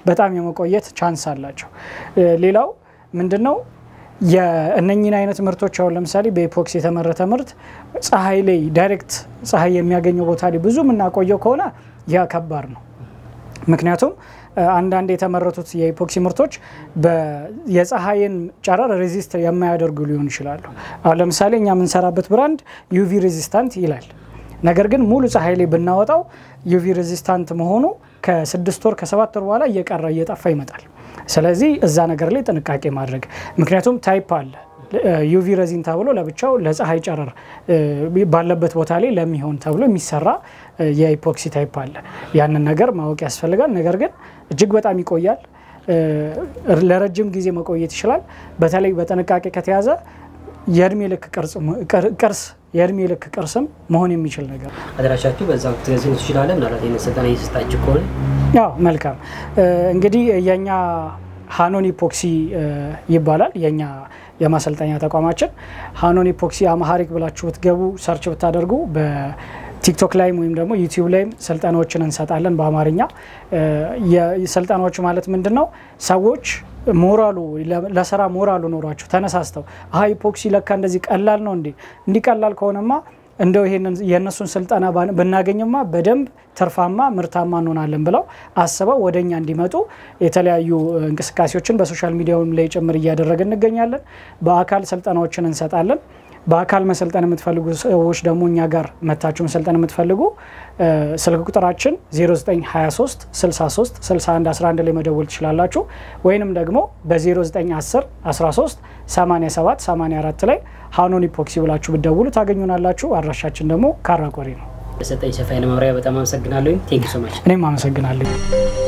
በጣም የመቆየት ቻንስ አላቸው ሌላው ምንድነው የእነኚህን አይነት ምርቶች አሁን ለምሳሌ በኢፖክሲ የተመረተ ምርት ፀሐይ ላይ ዳይሬክት ፀሐይ የሚያገኘው ቦታ ላይ ብዙ ምናቆየው ከሆነ ያ ከባድ ነው ምክንያቱም አንዳንድ የተመረቱት የኢፖክሲ ምርቶች የፀሐይን ጨረር ሬዚስት የማያደርጉ ሊሆን ይችላሉ አሁን ለምሳሌ እኛ የምንሰራበት ብራንድ ዩቪ ሬዚስታንት ይላል ነገር ግን ሙሉ ፀሐይ ላይ ብናወጣው ዩቪ ሬዚስታንት መሆኑ ከ6 ወር ከ7 ወር በኋላ እየጠፋ ይመጣል ስለዚህ እዛ ነገር ላይ ጥንቃቄ ማድረግ ምክንያቱም ታይፕ አለ ዩቪ ሬዚን ተብሎ ለብቻው ለፀሐይ ጨረር ባለበት ቦታ ላይ ለሚሆን ተብሎ የሚሰራ የኢፖክሲ ታይፕ አለ ያንን ነገር ማወቅ ያስፈልጋል ነገር ግን እጅግ በጣም ይቆያል ለረጅም ጊዜ መቆየት ይችላል በተለይ በጥንቃቄ ከተያዘ የእድሜ ልክ ቅርስም መሆን የሚችል ነገር አድራሻችሁ በዛው ትገዙ ይችላል ምናልባት የነሰጠና ይስጣችሁ ከሆነ ያው መልካም እንግዲህ የኛ ሃኖን ኢፖክሲ ይባላል የኛ የማሰልጠኛ ተቋማችን ሃኖን ኢፖክሲ አማሃሪክ ብላችሁ ብትገቡ ሰርች ብታደርጉ በቲክቶክ ላይ ወይም ደግሞ ዩቲዩብ ላይ ስልጠናዎችን እንሰጣለን በአማርኛ የስልጠናዎች ማለት ምንድነው ሰዎች ሞራሉ ለሰራ ሞራሉ ኖሯቸው ተነሳስተው ኢፖክሲ ለካ እንደዚህ ቀላል ነው እንዴ እንዲቀላል ከሆነማ እንደው ይሄንን የነሱን ስልጣና በእናገኝማ በደንብ ተርፋማ ምርታማ እንሆናለን ብለው አስበው ወደኛ እንዲመጡ የተለያዩ እንቅስቃሴዎችን በሶሻል ሚዲያውም ላይ ጭምር እያደረግን እንገኛለን። በአካል ስልጠናዎችን እንሰጣለን። በአካል መሰልጠን የምትፈልጉ ሰዎች ደግሞ እኛ ጋር መታችሁ መሰልጠን የምትፈልጉ ስልክ ቁጥራችን 0923 63 61 11 ላይ መደወል ትችላላችሁ ወይንም ደግሞ በ0910 13 87 84 ላይ ሃኖን ኢፖክሲ ብላችሁ ብትደውሉ ታገኙናላችሁ። አድራሻችን ደግሞ ካራቆሪ ነው። ለሰጠኝ ሰፋ ያለ ማብራሪያ በጣም አመሰግናለሁ። ቴንክ ዩ ሶ ማች። እኔም አመሰግናለሁ።